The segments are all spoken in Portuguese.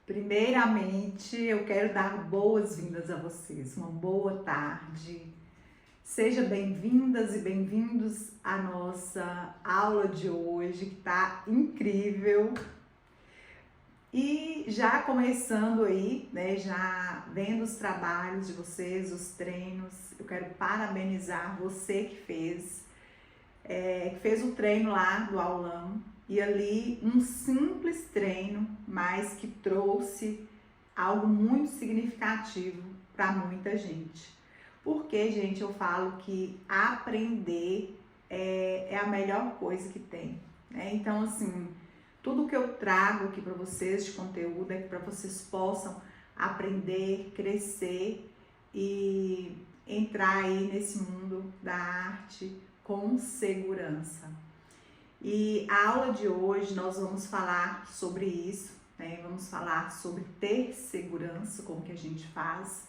Primeiramente, eu quero dar boas-vindas a vocês, uma boa tarde. Sejam bem-vindas e bem-vindos à nossa aula de hoje, que tá incrível. E já começando aí, né, já vendo os trabalhos de vocês, os treinos, eu quero parabenizar você que fez o treino lá do aulão. E ali um simples treino, mas que trouxe algo muito significativo para muita gente. Porque, gente, eu falo que aprender é a melhor coisa que tem, né? Então, assim, tudo que eu trago aqui para vocês de conteúdo é para vocês possam aprender, crescer e entrar aí nesse mundo da arte com segurança. E a aula de hoje nós vamos falar sobre isso, né? Vamos falar sobre ter segurança, como que a gente faz,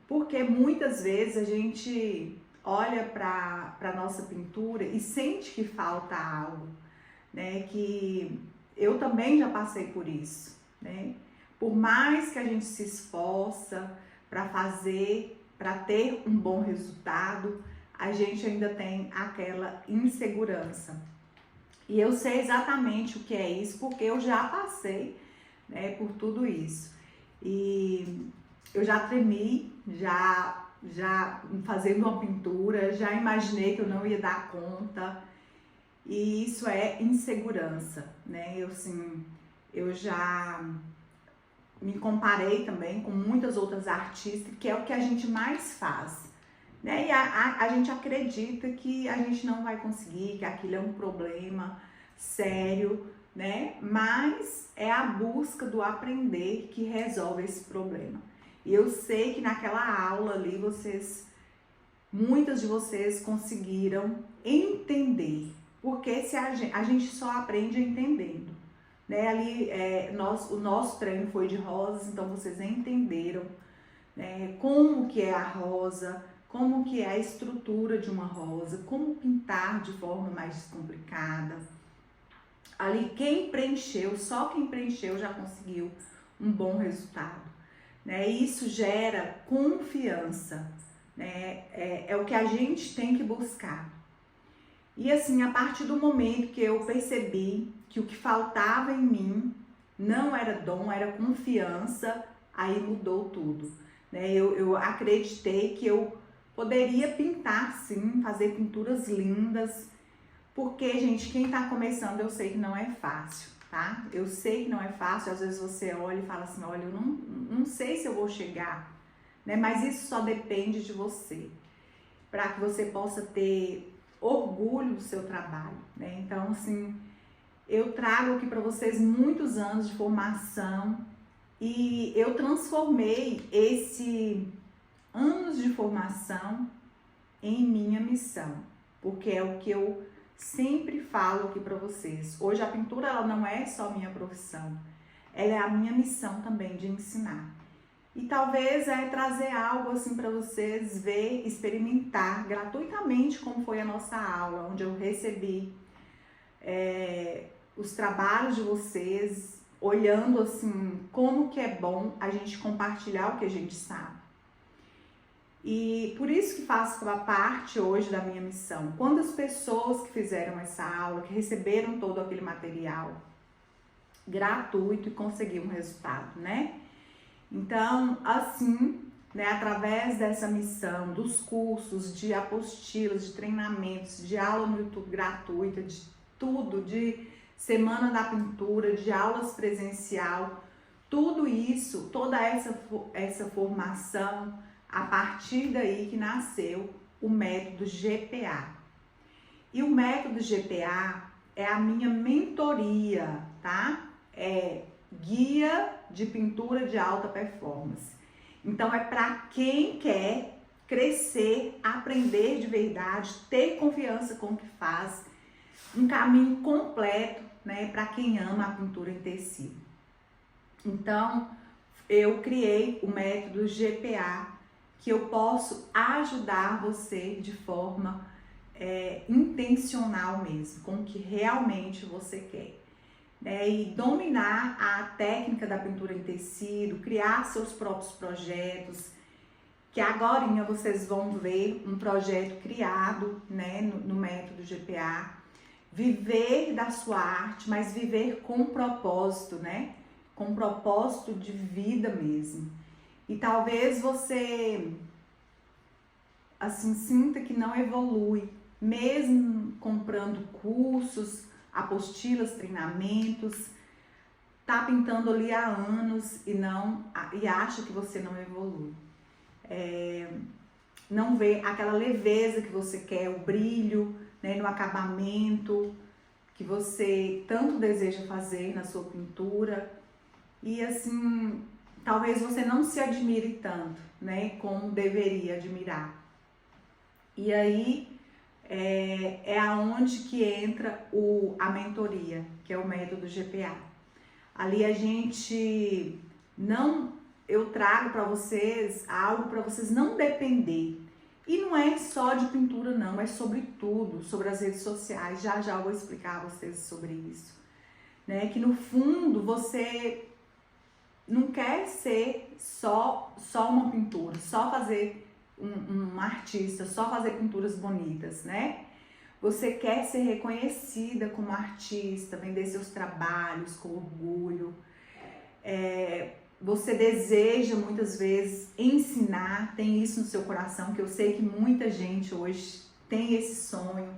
porque muitas vezes a gente olha para a nossa pintura e sente que falta algo, né? Que eu também já passei por isso, né? Por mais que a gente se esforça para fazer, para ter um bom resultado, a gente ainda tem aquela insegurança. E eu sei exatamente o que é isso, porque eu já passei, né, por tudo isso. E eu já tremi, já fazendo uma pintura, já imaginei que eu não ia dar conta. E isso é insegurança, né? Eu já me comparei também com muitas outras artistas, que é o que a gente mais faz, né? E a gente acredita que a gente não vai conseguir, que aquilo é um problema sério, né? Mas é a busca do aprender que resolve esse problema. E eu sei que naquela aula ali muitas de vocês conseguiram entender, porque se a gente só aprende entendendo, né? Ali o nosso treino foi de rosas, então vocês entenderam, né, como que é a rosa, como que é a estrutura de uma rosa, como pintar de forma mais descomplicada. Ali só quem preencheu já conseguiu um bom resultado, né? Isso gera confiança, né? É o que a gente tem que buscar. E assim, a partir do momento que eu percebi que o que faltava em mim não era dom, era confiança, aí mudou tudo, né? Eu acreditei que eu poderia pintar sim, fazer pinturas lindas, porque, gente, quem tá começando eu sei que não é fácil, tá? Eu sei que não é fácil, às vezes você olha e fala assim, olha, eu não sei se eu vou chegar, né? Mas isso só depende de você, para que você possa ter orgulho do seu trabalho, né? Então, assim, eu trago aqui para vocês muitos anos de formação e eu transformei esse anos de formação em minha missão, porque é o que eu sempre falo aqui para vocês. Hoje a pintura ela não é só minha profissão, ela é a minha missão também de ensinar. E talvez trazer algo assim para vocês ver, experimentar gratuitamente como foi a nossa aula, onde eu recebi os trabalhos de vocês, olhando assim como que é bom a gente compartilhar o que a gente sabe. E por isso que faço parte hoje da minha missão. Quando as pessoas que fizeram essa aula, que receberam todo aquele material gratuito e conseguiram um resultado, né? Então, assim, né, através dessa missão, dos cursos, de apostilas, de treinamentos, de aula no YouTube gratuita, de tudo, de semana da pintura, de aulas presencial, tudo isso, toda essa formação, a partir daí que nasceu o método GPA. E o método GPA é a minha mentoria, tá? É guia de pintura de alta performance. Então é para quem quer crescer, aprender de verdade, ter confiança com o que faz, um caminho completo, né, para quem ama a pintura em tecido. Então eu criei o método GPA, que eu posso ajudar você de forma intencional mesmo, com o que realmente você quer. né, e dominar a técnica da pintura em tecido, criar seus próprios projetos, que agorinha vocês vão ver um projeto criado, né, no método GPA. Viver da sua arte, mas viver com propósito, né? Com propósito de vida mesmo. E talvez você, assim, sinta que não evolui, mesmo comprando cursos, apostilas, treinamentos, tá pintando ali há anos e acha que você não evolui. Não vê aquela leveza que você quer, o brilho, né, no acabamento que você tanto deseja fazer na sua pintura. E assim, talvez você não se admire tanto, né, como deveria admirar. E aí é aonde que entra a mentoria, que é o método GPA. Ali a gente eu trago para vocês algo para vocês não depender. E não é só de pintura não, é sobre tudo, sobre as redes sociais. Já eu vou explicar a vocês sobre isso, né? Que no fundo você não quer ser só uma pintura, só fazer um artista, só fazer pinturas bonitas, né? Você quer ser reconhecida como artista, vender seus trabalhos com orgulho. Você deseja muitas vezes ensinar, tem isso no seu coração, que eu sei que muita gente hoje tem esse sonho,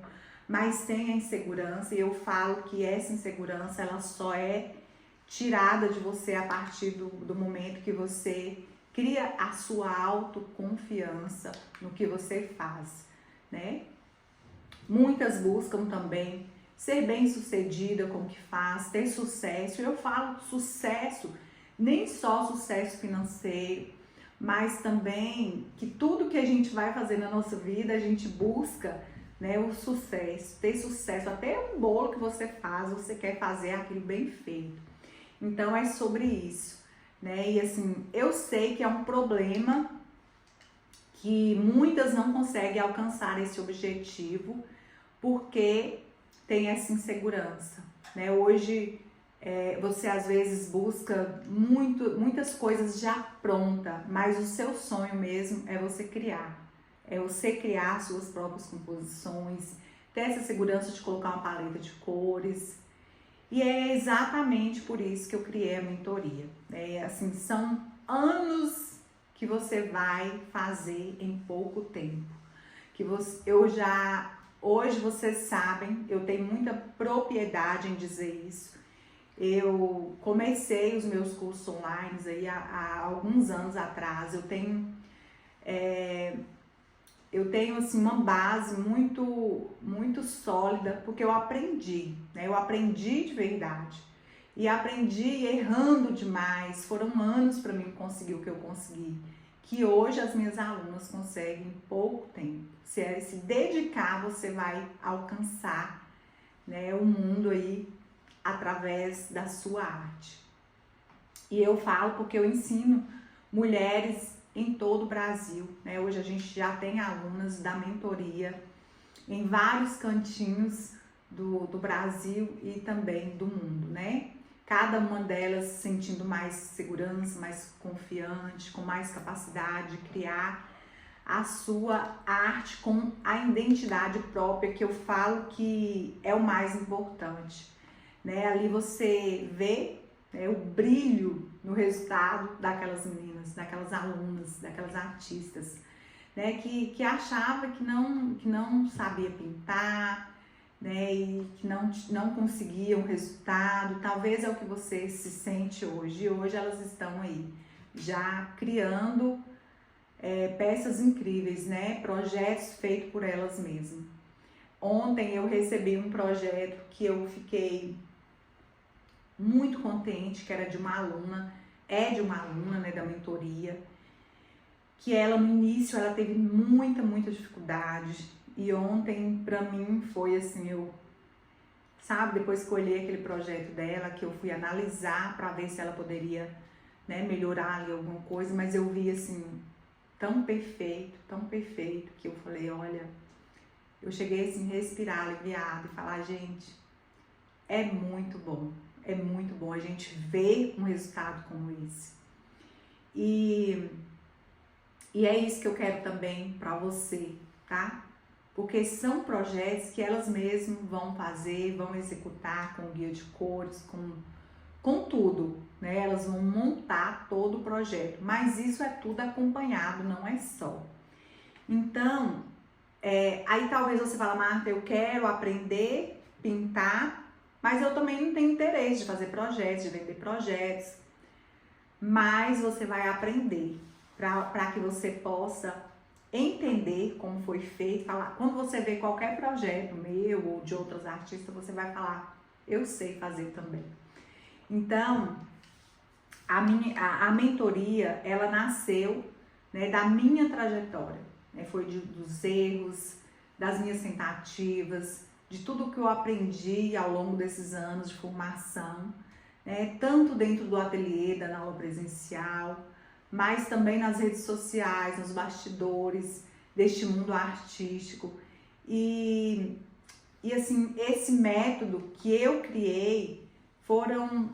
mas tem a insegurança, e eu falo que essa insegurança ela só é tirada de você a partir do momento que você cria a sua autoconfiança no que você faz, né? Muitas buscam também ser bem-sucedida com o que faz, ter sucesso. Eu falo sucesso, nem só sucesso financeiro, mas também que tudo que a gente vai fazer na nossa vida, a gente busca, né, o sucesso, ter sucesso. Até um bolo que você faz, você quer fazer aquilo bem feito. Então é sobre isso, né? E assim, eu sei que é um problema que muitas não conseguem alcançar esse objetivo porque tem essa insegurança, né? Hoje você às vezes busca muitas coisas já pronta, mas o seu sonho mesmo é você criar. É você criar suas próprias composições, ter essa segurança de colocar uma paleta de cores. E é exatamente por isso que eu criei a mentoria. Assim, são anos que você vai fazer em pouco tempo. Hoje vocês sabem, eu tenho muita propriedade em dizer isso. Eu comecei os meus cursos online aí há alguns anos atrás. Eu tenho assim uma base muito sólida, porque eu aprendi, né? Eu aprendi de verdade. E aprendi errando demais. Foram anos para mim conseguir o que eu consegui. Que hoje as minhas alunas conseguem em pouco tempo. Se dedicar, você vai alcançar, né, o mundo aí através da sua arte. E eu falo porque eu ensino mulheres em todo o Brasil, né? Hoje a gente já tem alunas da mentoria em vários cantinhos do Brasil e também do mundo, né? Cada uma delas se sentindo mais segurança, mais confiante, com mais capacidade de criar a sua arte com a identidade própria, que eu falo que é o mais importante, né? Ali você vê, né, o brilho no resultado daquelas meninas, daquelas alunas, daquelas artistas, né? Que achava que não sabia pintar, né, e que não conseguiam resultado. Talvez é o que você se sente hoje. E hoje elas estão aí já criando peças incríveis, né? Projetos feitos por elas mesmas. Ontem eu recebi um projeto que eu fiquei muito contente, que era de uma aluna, né, da mentoria, que ela no início ela teve muita dificuldade. E ontem pra mim foi assim, depois que eu olhei aquele projeto dela, que eu fui analisar para ver se ela poderia, né, melhorar ali alguma coisa, mas eu vi assim, tão perfeito, que eu falei, olha, eu cheguei assim, respirar aliviada e falar, gente, é muito bom, é muito bom a gente ver um resultado como esse. E é isso que eu quero também para você, tá? Porque são projetos que elas mesmas vão fazer, vão executar com guia de cores, com tudo, né? Elas vão montar todo o projeto, mas isso é tudo acompanhado, não é só. Então, aí talvez você fala, Marta, eu quero aprender a pintar, mas eu também não tenho interesse de fazer projetos, de vender projetos. Mas você vai aprender para que você possa entender como foi feito, falar. Quando você vê qualquer projeto meu ou de outros artistas, você vai falar, eu sei fazer também. Então, a mentoria, ela nasceu, né, da minha trajetória, né, foi dos erros, das minhas tentativas, de tudo que eu aprendi ao longo desses anos de formação, né, tanto dentro do ateliê, da aula presencial, mas também nas redes sociais, nos bastidores deste mundo artístico. E assim, esse método que eu criei foram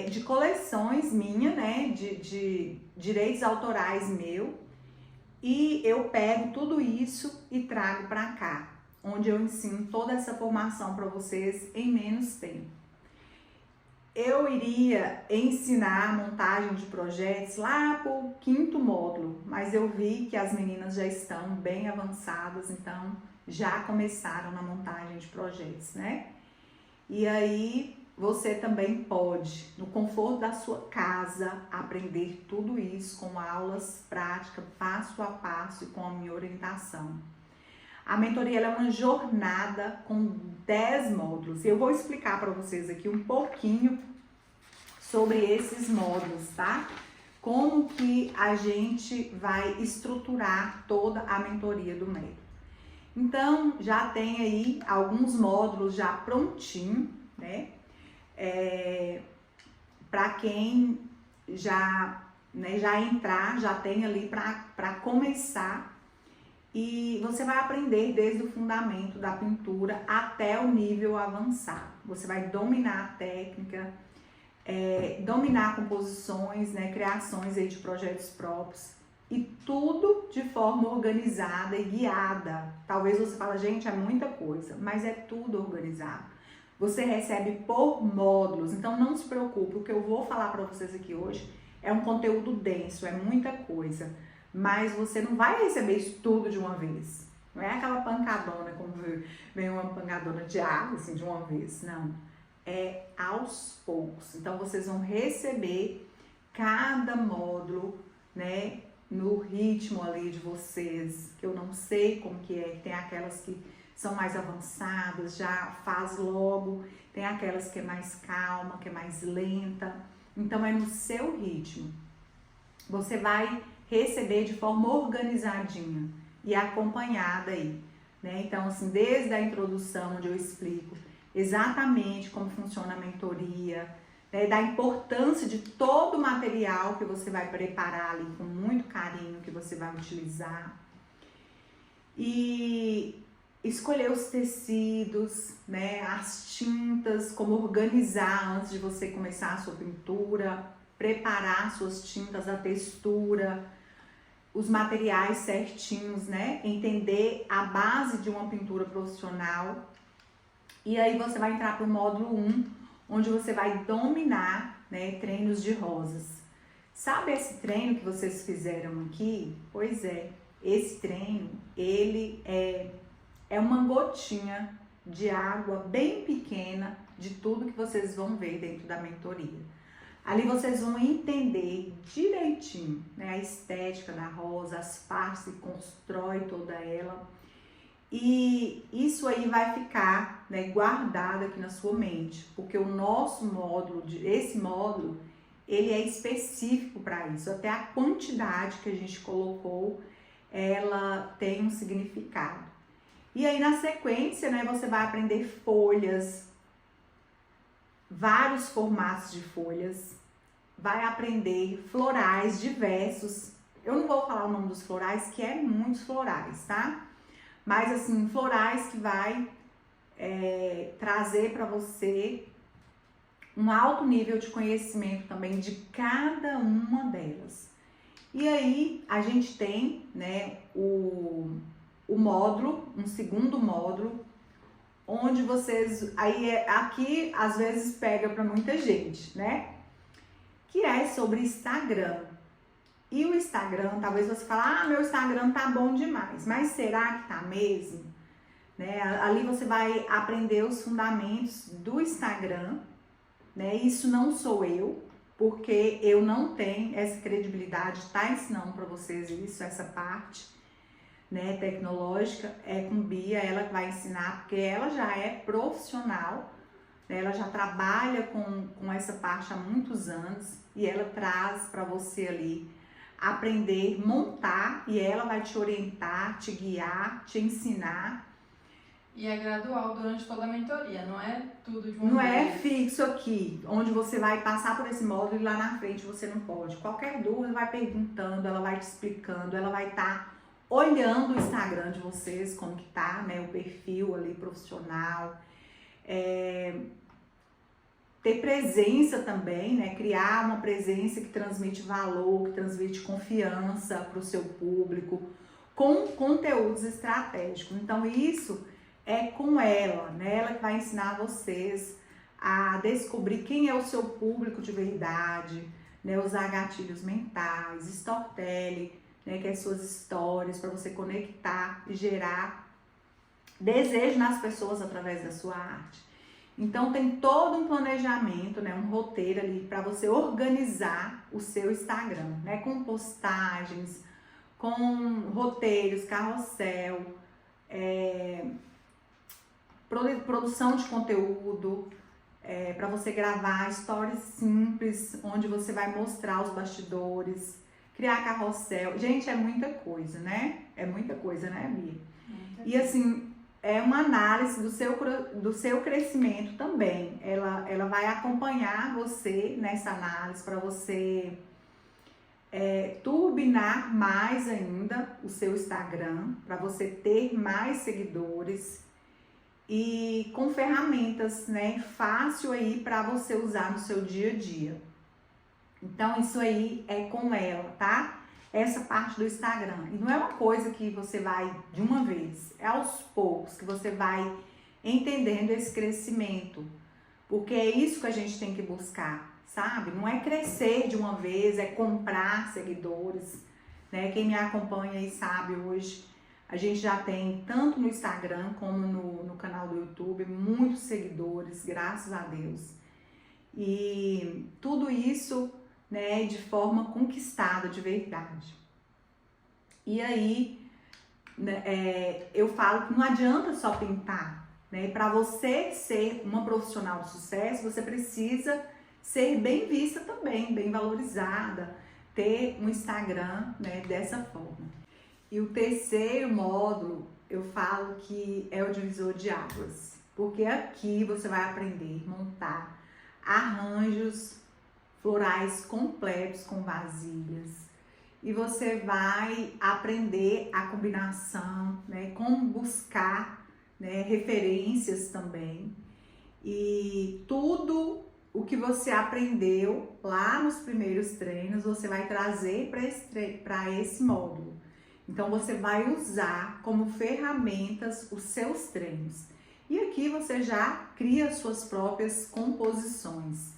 de coleções minha, né, de direitos autorais meu, e eu pego tudo isso e trago para cá, onde eu ensino toda essa formação para vocês em menos tempo. Eu iria ensinar a montagem de projetos lá para o 5º módulo, mas eu vi que as meninas já estão bem avançadas, então já começaram na montagem de projetos, né? E aí você também pode, no conforto da sua casa, aprender tudo isso com aulas práticas, passo a passo e com a minha orientação. A mentoria ela é uma jornada com 10 módulos. Eu vou explicar para vocês aqui um pouquinho sobre esses módulos, tá? Como que a gente vai estruturar toda a mentoria do método. Então, já tem aí alguns módulos já prontinho, né? Para quem já entrar, já tem ali para começar. E você vai aprender desde o fundamento da pintura até o nível avançado. Você vai dominar a técnica, dominar composições, né, criações aí de projetos próprios e tudo de forma organizada e guiada. Talvez você fale, gente, é muita coisa, mas é tudo organizado. Você recebe por módulos, então não se preocupe, o que eu vou falar para vocês aqui hoje é um conteúdo denso, é muita coisa. Mas você não vai receber isso tudo de uma vez. Não é aquela pancadona, como vem uma pancadona de água, assim, de uma vez. Não. É aos poucos. Então, vocês vão receber cada módulo, né, no ritmo ali de vocês, que eu não sei como que é. Tem aquelas que são mais avançadas, já faz logo. Tem aquelas que é mais calma, que é mais lenta. Então, é no seu ritmo. Você vai receber de forma organizadinha e acompanhada aí, né? Então, assim, desde a introdução, onde eu explico exatamente como funciona a mentoria, né? Da importância de todo o material que você vai preparar ali com muito carinho, que você vai utilizar. E escolher os tecidos, né? As tintas, como organizar antes de você começar a sua pintura, preparar suas tintas, a textura, os materiais certinhos, né? Entender a base de uma pintura profissional. E aí você vai entrar para o módulo 1, onde você vai dominar, né, treinos de rosas. Sabe esse treino que vocês fizeram aqui? Pois é, esse treino, ele é uma gotinha de água bem pequena de tudo que vocês vão ver dentro da mentoria. Ali vocês vão entender direitinho, né, a estética da rosa, as partes que constrói toda ela. E isso aí vai ficar, né, guardado aqui na sua mente, porque o nosso módulo, esse módulo, ele é específico para isso. Até a quantidade que a gente colocou, ela tem um significado. E aí na sequência, né, você vai aprender folhas, vários formatos de folhas, vai aprender florais diversos. Eu não vou falar o nome dos florais, que é muitos florais, tá? Mas assim, florais que vai trazer para você um alto nível de conhecimento também de cada uma delas. E aí a gente tem, né, o módulo, um segundo módulo, onde vocês, aqui às vezes pega para muita gente, né, que é sobre Instagram. E o Instagram, talvez você fale, meu Instagram tá bom demais, mas será que tá mesmo? Né? Ali você vai aprender os fundamentos do Instagram, né? Isso não sou eu, porque eu não tenho essa credibilidade de estar ensinando para vocês isso, essa parte, né, tecnológica, é com Bia, ela que vai ensinar, porque ela já é profissional, né, ela já trabalha com essa parte há muitos anos e ela traz para você ali aprender, montar, e ela vai te orientar, te guiar, te ensinar. E é gradual durante toda a mentoria, não é tudo de uma vez. Não é fixo aqui, onde você vai passar por esse módulo e lá na frente você não pode. Qualquer dúvida, vai perguntando, ela vai te explicando, ela vai estar olhando o Instagram de vocês, como que tá, né, o perfil ali profissional. Ter presença também, né, criar uma presença que transmite valor, que transmite confiança para o seu público, com conteúdos estratégicos. Então isso é com ela, né? Ela que vai ensinar vocês a descobrir quem é o seu público de verdade, né? Usar gatilhos mentais, storytelling, né? Que é suas histórias para você conectar e gerar desejo nas pessoas através da sua arte. Então tem todo um planejamento, né? Um roteiro ali para você organizar o seu Instagram, né? Com postagens, com roteiros, carrossel, produção de conteúdo, para você gravar stories simples, onde você vai mostrar os bastidores, criar carrossel. Gente, é muita coisa, né? É muita coisa, né, Bia? E assim, é uma análise do seu crescimento também. Ela vai acompanhar você nessa análise para você turbinar mais ainda o seu Instagram, para você ter mais seguidores. E com ferramentas, né, fácil aí para você usar no seu dia a dia. Então isso aí é com ela, tá? Essa parte do Instagram. E não é uma coisa que você vai de uma vez, é aos poucos que você vai entendendo esse crescimento. Porque é isso que a gente tem que buscar, sabe? Não é crescer de uma vez, é comprar seguidores, né? Quem me acompanha aí sabe hoje. A gente já tem, tanto no Instagram como no canal do YouTube, muitos seguidores, graças a Deus. E tudo isso, né, de forma conquistada, de verdade. E aí, né, eu falo que não adianta só pintar, né? Para você ser uma profissional de sucesso, você precisa ser bem vista também, bem valorizada, ter um Instagram, né, dessa forma. E o terceiro módulo, eu falo que é o divisor de águas, porque aqui você vai aprender a montar arranjos florais completos com vasilhas. E você vai aprender a combinação, né, como buscar, né, referências também. E tudo o que você aprendeu lá nos primeiros treinos, você vai trazer para esse módulo. Então você vai usar como ferramentas os seus treinos. E aqui você já cria suas próprias composições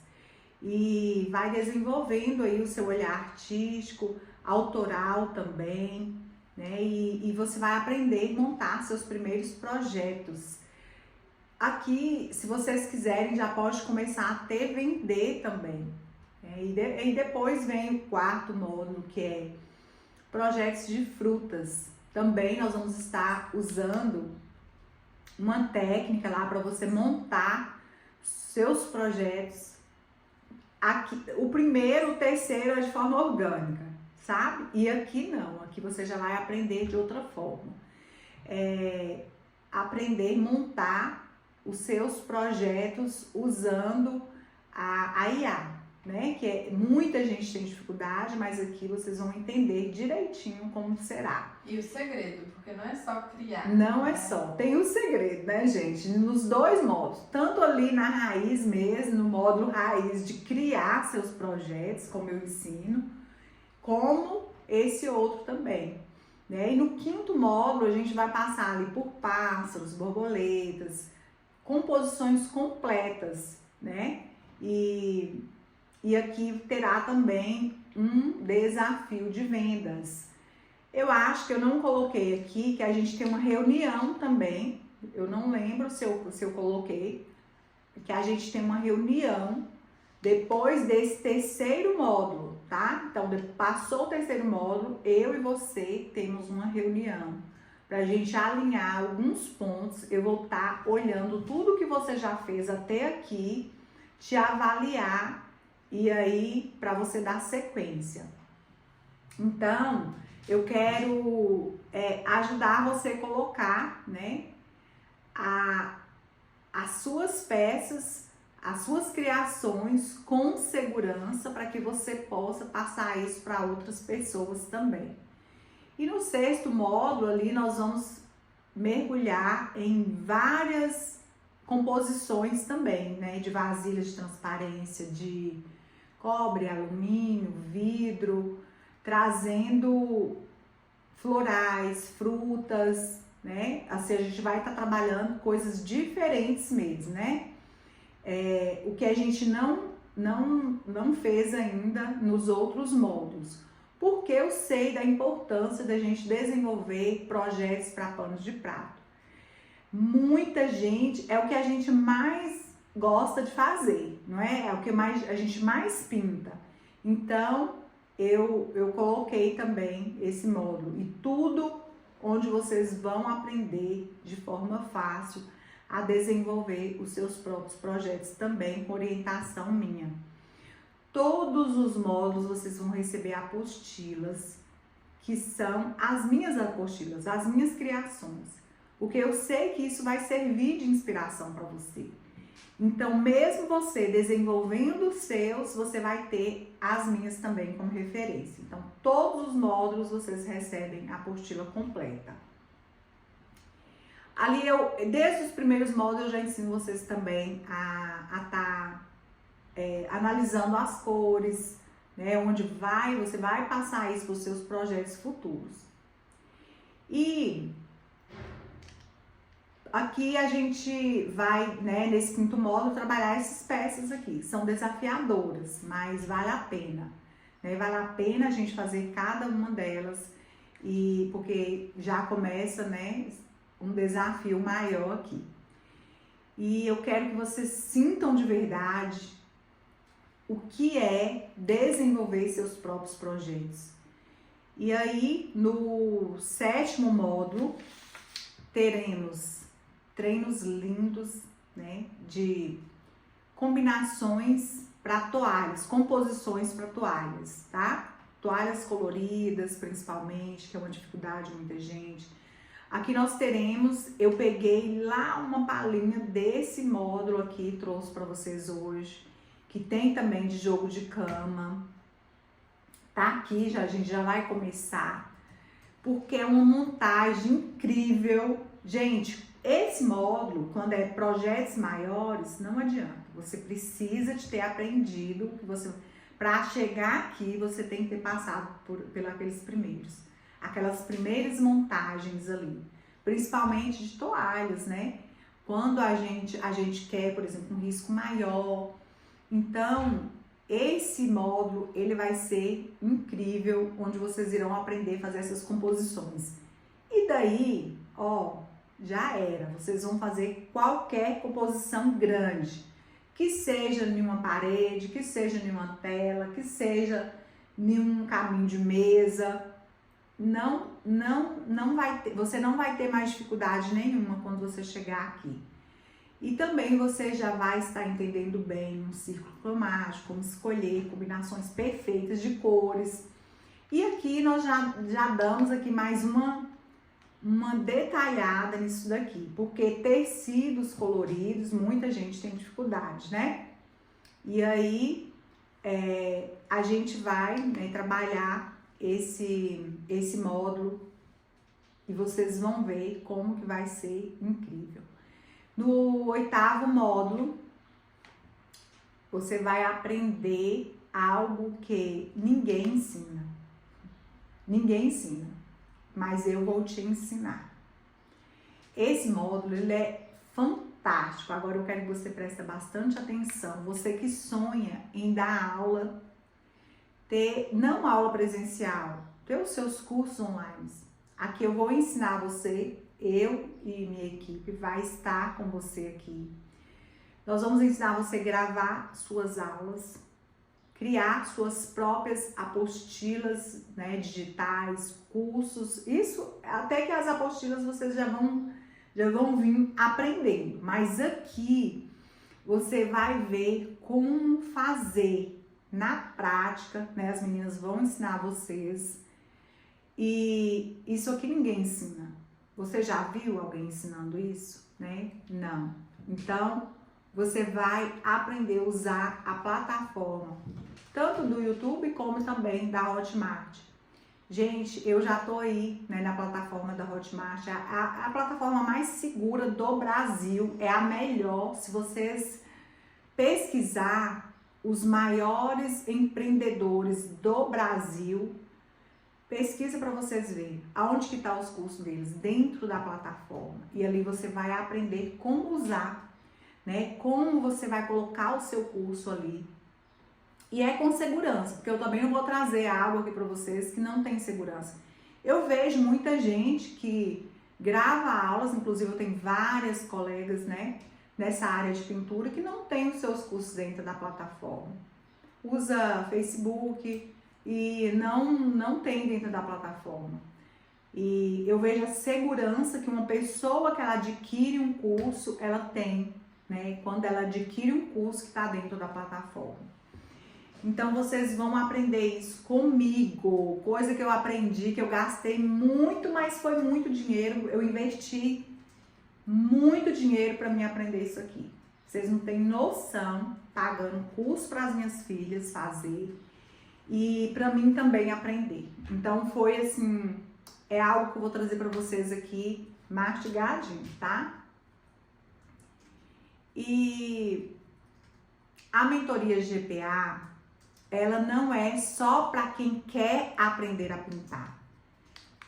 e vai desenvolvendo aí o seu olhar artístico, autoral também, né? E você vai aprender a montar seus primeiros projetos. Aqui, se vocês quiserem, já pode começar a vender também. E depois vem o quarto módulo, que é projetos de frutas. Também nós vamos estar usando uma técnica lá para você montar seus projetos. Aqui, o primeiro, o terceiro é de forma orgânica, sabe? E aqui não, aqui você já vai aprender de outra forma. Aprender a montar os seus projetos usando a IA. né? Que muita gente tem dificuldade, mas aqui vocês vão entender direitinho como será. E o segredo, porque não é só criar. Não é só, tem um segredo, né, gente? Nos dois modos, tanto ali na raiz mesmo, no módulo raiz de criar seus projetos, como eu ensino, como esse outro também, né? E no quinto módulo a gente vai passar ali por pássaros, borboletas, composições completas, né? E aqui terá também um desafio de vendas. Eu acho que eu não coloquei aqui que a gente tem uma reunião também. Eu não lembro se eu coloquei que a gente tem uma reunião depois desse terceiro módulo, tá? Então, passou o terceiro módulo, eu e você temos uma reunião pra gente alinhar alguns pontos. Eu vou estar olhando tudo que você já fez até aqui, te avaliar e aí para você dar sequência. Então, eu quero ajudar você a colocar, né, as suas peças, as suas criações com segurança para que você possa passar isso para outras pessoas também. E no sexto módulo ali nós vamos mergulhar em várias composições também, né, de vasilhas de transparência, de cobre, alumínio, vidro, trazendo florais, frutas, né? Assim, a gente vai estar trabalhando coisas diferentes mesmo, né? O que a gente não fez ainda nos outros módulos, porque eu sei da importância da gente desenvolver projetos para panos de prato. Muita gente, é o que a gente mais gosta de fazer, não é? É o que a gente mais pinta. Então, eu coloquei também esse módulo e tudo onde vocês vão aprender de forma fácil a desenvolver os seus próprios projetos também com orientação minha. Todos os módulos vocês vão receber apostilas, que são as minhas apostilas, as minhas criações, porque eu sei que isso vai servir de inspiração para você. Então, mesmo você desenvolvendo os seus, você vai ter as minhas também como referência. Então, todos os módulos vocês recebem a apostila completa. Ali, desde os primeiros módulos, eu já ensino vocês também a estar analisando as cores, né? Onde você vai passar isso para os seus projetos futuros. E aqui a gente vai, né, nesse quinto módulo, trabalhar essas peças aqui. São desafiadoras, mas vale a pena, né? Vale a pena a gente fazer cada uma delas, porque já começa, né, um desafio maior aqui. E eu quero que vocês sintam de verdade o que é desenvolver seus próprios projetos. E aí, no sétimo módulo, teremos treinos lindos, né, de combinações para toalhas, composições para toalhas, tá? Toalhas coloridas, principalmente, que é uma dificuldade de muita gente. Aqui nós teremos, eu peguei lá uma palhinha desse módulo aqui, trouxe para vocês hoje, que tem também de jogo de cama. Tá aqui, a gente já vai começar, porque é uma montagem incrível. Gente, esse módulo, quando é projetos maiores, não adianta. Você precisa de ter aprendido, para chegar aqui, você tem que ter passado pelos primeiros. Aquelas primeiras montagens ali, principalmente de toalhas, né? Quando a gente quer, por exemplo, um risco maior. Então, esse módulo, ele vai ser incrível, onde vocês irão aprender a fazer essas composições. E daí, ó, já era. Vocês vão fazer qualquer composição grande, que seja em uma parede, que seja em uma tela, que seja em um caminho de mesa. Você não vai ter mais dificuldade nenhuma quando você chegar aqui. E também você já vai estar entendendo bem um círculo cromático, como escolher combinações perfeitas de cores. E aqui nós já damos aqui mais uma detalhada nisso daqui, porque tecidos coloridos, muita gente tem dificuldade, né? E aí, a gente vai, né, trabalhar esse módulo e vocês vão ver como que vai ser incrível. No 8º módulo, você vai aprender algo que ninguém ensina. Ninguém ensina, mas eu vou te ensinar. Esse módulo, ele é fantástico. Agora eu quero que você preste bastante atenção. Você que sonha em dar aula, não aula presencial, ter os seus cursos online. Aqui eu vou ensinar você, eu e minha equipe vai estar com você aqui. Nós vamos ensinar você a gravar suas aulas, criar suas próprias apostilas, né, digitais, cursos. Isso, até que as apostilas vocês já vão vir aprendendo. Mas aqui você vai ver como fazer na prática, né? As meninas vão ensinar vocês. E isso aqui ninguém ensina. Você já viu alguém ensinando isso, né? Não. Então, você vai aprender a usar a plataforma, tanto do YouTube como também da Hotmart. Gente, eu já tô aí, né, na plataforma da Hotmart, a plataforma mais segura do Brasil, é a melhor. Se vocês pesquisar os maiores empreendedores do Brasil, pesquisa para vocês verem aonde que tá os cursos deles, dentro da plataforma. E ali você vai aprender como usar, né? Como você vai colocar o seu curso ali. E é com segurança, porque eu também não vou trazer algo aqui para vocês que não tem segurança. Eu vejo muita gente que grava aulas, inclusive eu tenho várias colegas, né, nessa área de pintura que não tem os seus cursos dentro da plataforma. Usa Facebook e não tem dentro da plataforma. E eu vejo a segurança que uma pessoa que ela adquire um curso, ela tem, né, quando ela adquire um curso que está dentro da plataforma. Então, vocês vão aprender isso comigo, coisa que eu aprendi, que eu gastei muito, mas foi muito dinheiro. Eu investi muito dinheiro para mim aprender isso aqui. Vocês não têm noção, pagando curso para as minhas filhas fazer e para mim também aprender. Então, foi assim, é algo que eu vou trazer para vocês aqui mastigadinho, tá? E a mentoria GPA, ela não é só para quem quer aprender a pintar.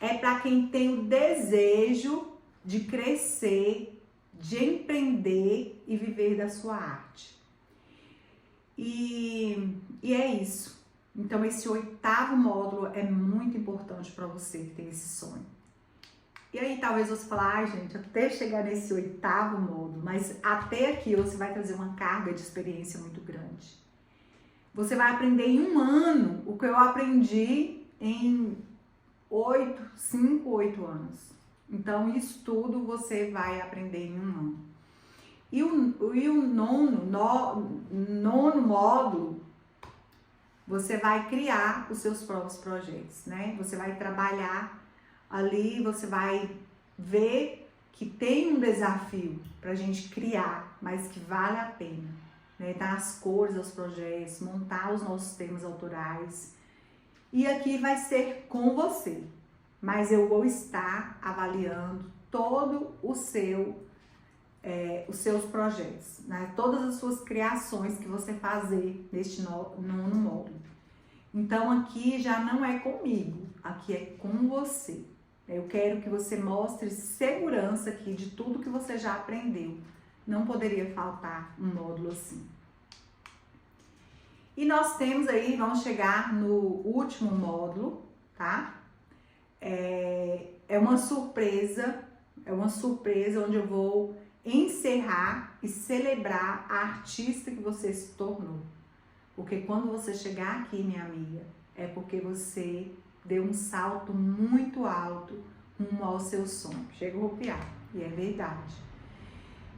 É para quem tem o desejo de crescer, de empreender e viver da sua arte. E é isso. Então, esse 8º módulo é muito importante para você que tem esse sonho. E aí, talvez você fale, gente, até chegar nesse 8º módulo, mas até aqui você vai trazer uma carga de experiência muito grande. Você vai aprender em 1 ano o que eu aprendi em 5, 8 anos. Então, isso tudo você vai aprender em 1 ano. E o nono módulo, você vai criar os seus próprios projetos, né? Você vai trabalhar ali, você vai ver que tem um desafio para a gente criar, mas que vale a pena. Né, dar as cores aos projetos, montar os nossos temas autorais. E aqui vai ser com você, mas eu vou estar avaliando todo os seus projetos, né, todas as suas criações que você fazer neste nono módulo. Então aqui já não é comigo, aqui é com você. Eu quero que você mostre segurança aqui de tudo que você já aprendeu. Não poderia faltar um módulo assim. E nós temos aí, vamos chegar no último módulo, tá? É uma surpresa onde eu vou encerrar e celebrar a artista que você se tornou. Porque quando você chegar aqui, minha amiga, é porque você deu um salto muito alto rumo ao seu sonho. Chega a arrepiar, e é verdade.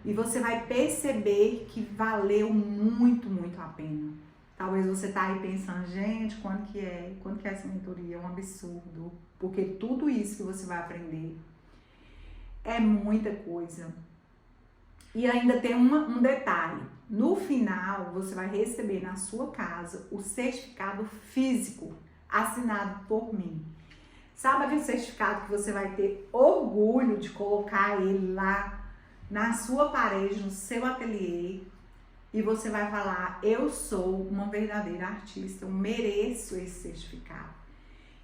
E você vai perceber que valeu muito, muito a pena. Talvez você tá aí pensando, gente, quanto que é essa mentoria? É um absurdo. Porque tudo isso que você vai aprender é muita coisa. E ainda tem um detalhe. no final, você vai receber na sua casa o certificado físico assinado por mim. Sabe aquele certificado que você vai ter orgulho de colocar ele lá na sua parede, no seu ateliê, e você vai falar: eu sou uma verdadeira artista, eu mereço esse certificado.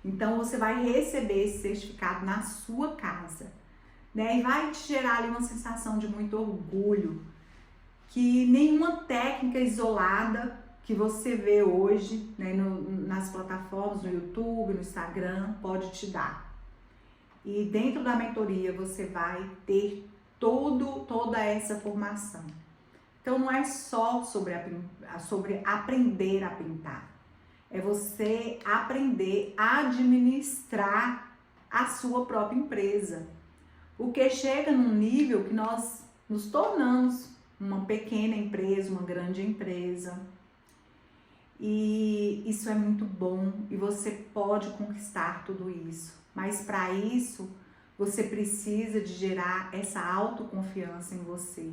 Então você vai receber esse certificado na sua casa, né? E vai te gerar ali uma sensação de muito orgulho, que nenhuma técnica isolada que você vê hoje, né, nas plataformas, no YouTube, no Instagram, pode te dar. E dentro da mentoria você vai ter toda essa formação. Então não é só sobre aprender a pintar, é você aprender a administrar a sua própria empresa. Porque chega num nível que nós nos tornamos uma pequena empresa, uma grande empresa. E isso é muito bom e você pode conquistar tudo isso. Mas para isso, você precisa de gerar essa autoconfiança em você.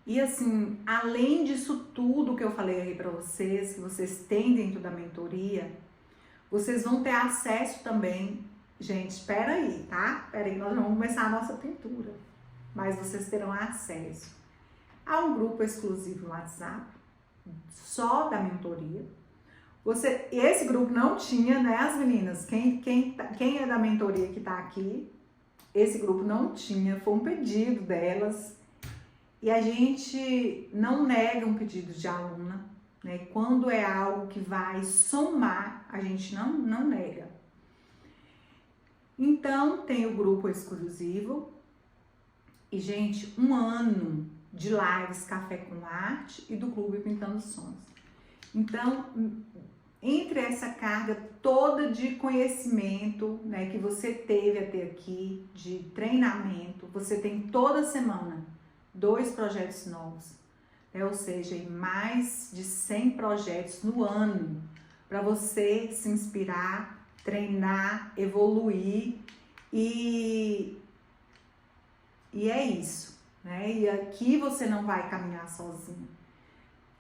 E assim, além disso tudo que eu falei aí para vocês, que vocês têm dentro da mentoria, vocês vão ter acesso também. Gente, espera aí, tá? Espera aí, nós vamos começar a nossa pintura. Mas vocês terão acesso a um grupo exclusivo no WhatsApp, só da mentoria. Esse grupo não tinha, né, as meninas? Quem é da mentoria que tá aqui, esse grupo não tinha, foi um pedido delas. E a gente não nega um pedido de aluna, né? Quando é algo que vai somar, a gente não nega. Então, tem o grupo exclusivo. E, gente, 1 ano de lives Café com Arte e do Clube Pintando Sons. Então, entre essa carga toda de conhecimento, né, que você teve até aqui, de treinamento, você tem toda semana 2 projetos novos, né? Ou seja, mais de 100 projetos no ano para você se inspirar, treinar, evoluir e é isso, né? E aqui você não vai caminhar sozinho.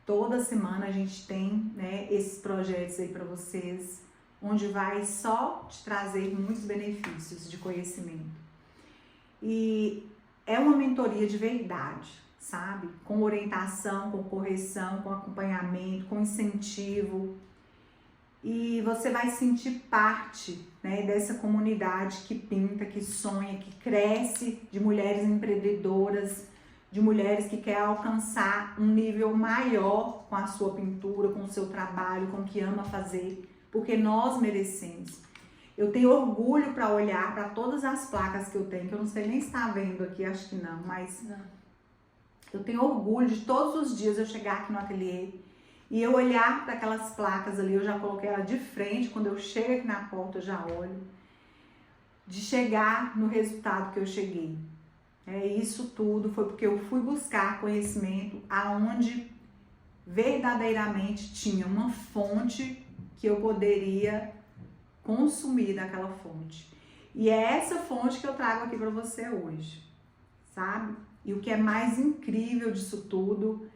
Toda semana a gente tem, né, esses projetos aí para vocês, onde vai só te trazer muitos benefícios de conhecimento. E é uma mentoria de verdade, sabe? Com orientação, com correção, com acompanhamento, com incentivo. E você vai sentir parte, né, dessa comunidade que pinta, que sonha, que cresce, de mulheres empreendedoras, de mulheres que querem alcançar um nível maior com a sua pintura, com o seu trabalho, com o que ama fazer, porque nós merecemos. Eu tenho orgulho para olhar para todas as placas que eu tenho, que eu não sei nem se está vendo aqui, acho que não, mas eu tenho orgulho de todos os dias eu chegar aqui no ateliê e eu olhar para aquelas placas ali, eu já coloquei ela de frente, quando eu chego aqui na porta eu já olho, de chegar no resultado que eu cheguei. Isso tudo foi porque eu fui buscar conhecimento aonde verdadeiramente tinha uma fonte que eu poderia consumir daquela fonte. E é essa fonte que eu trago aqui para você hoje, sabe? E o que é mais incrível disso tudo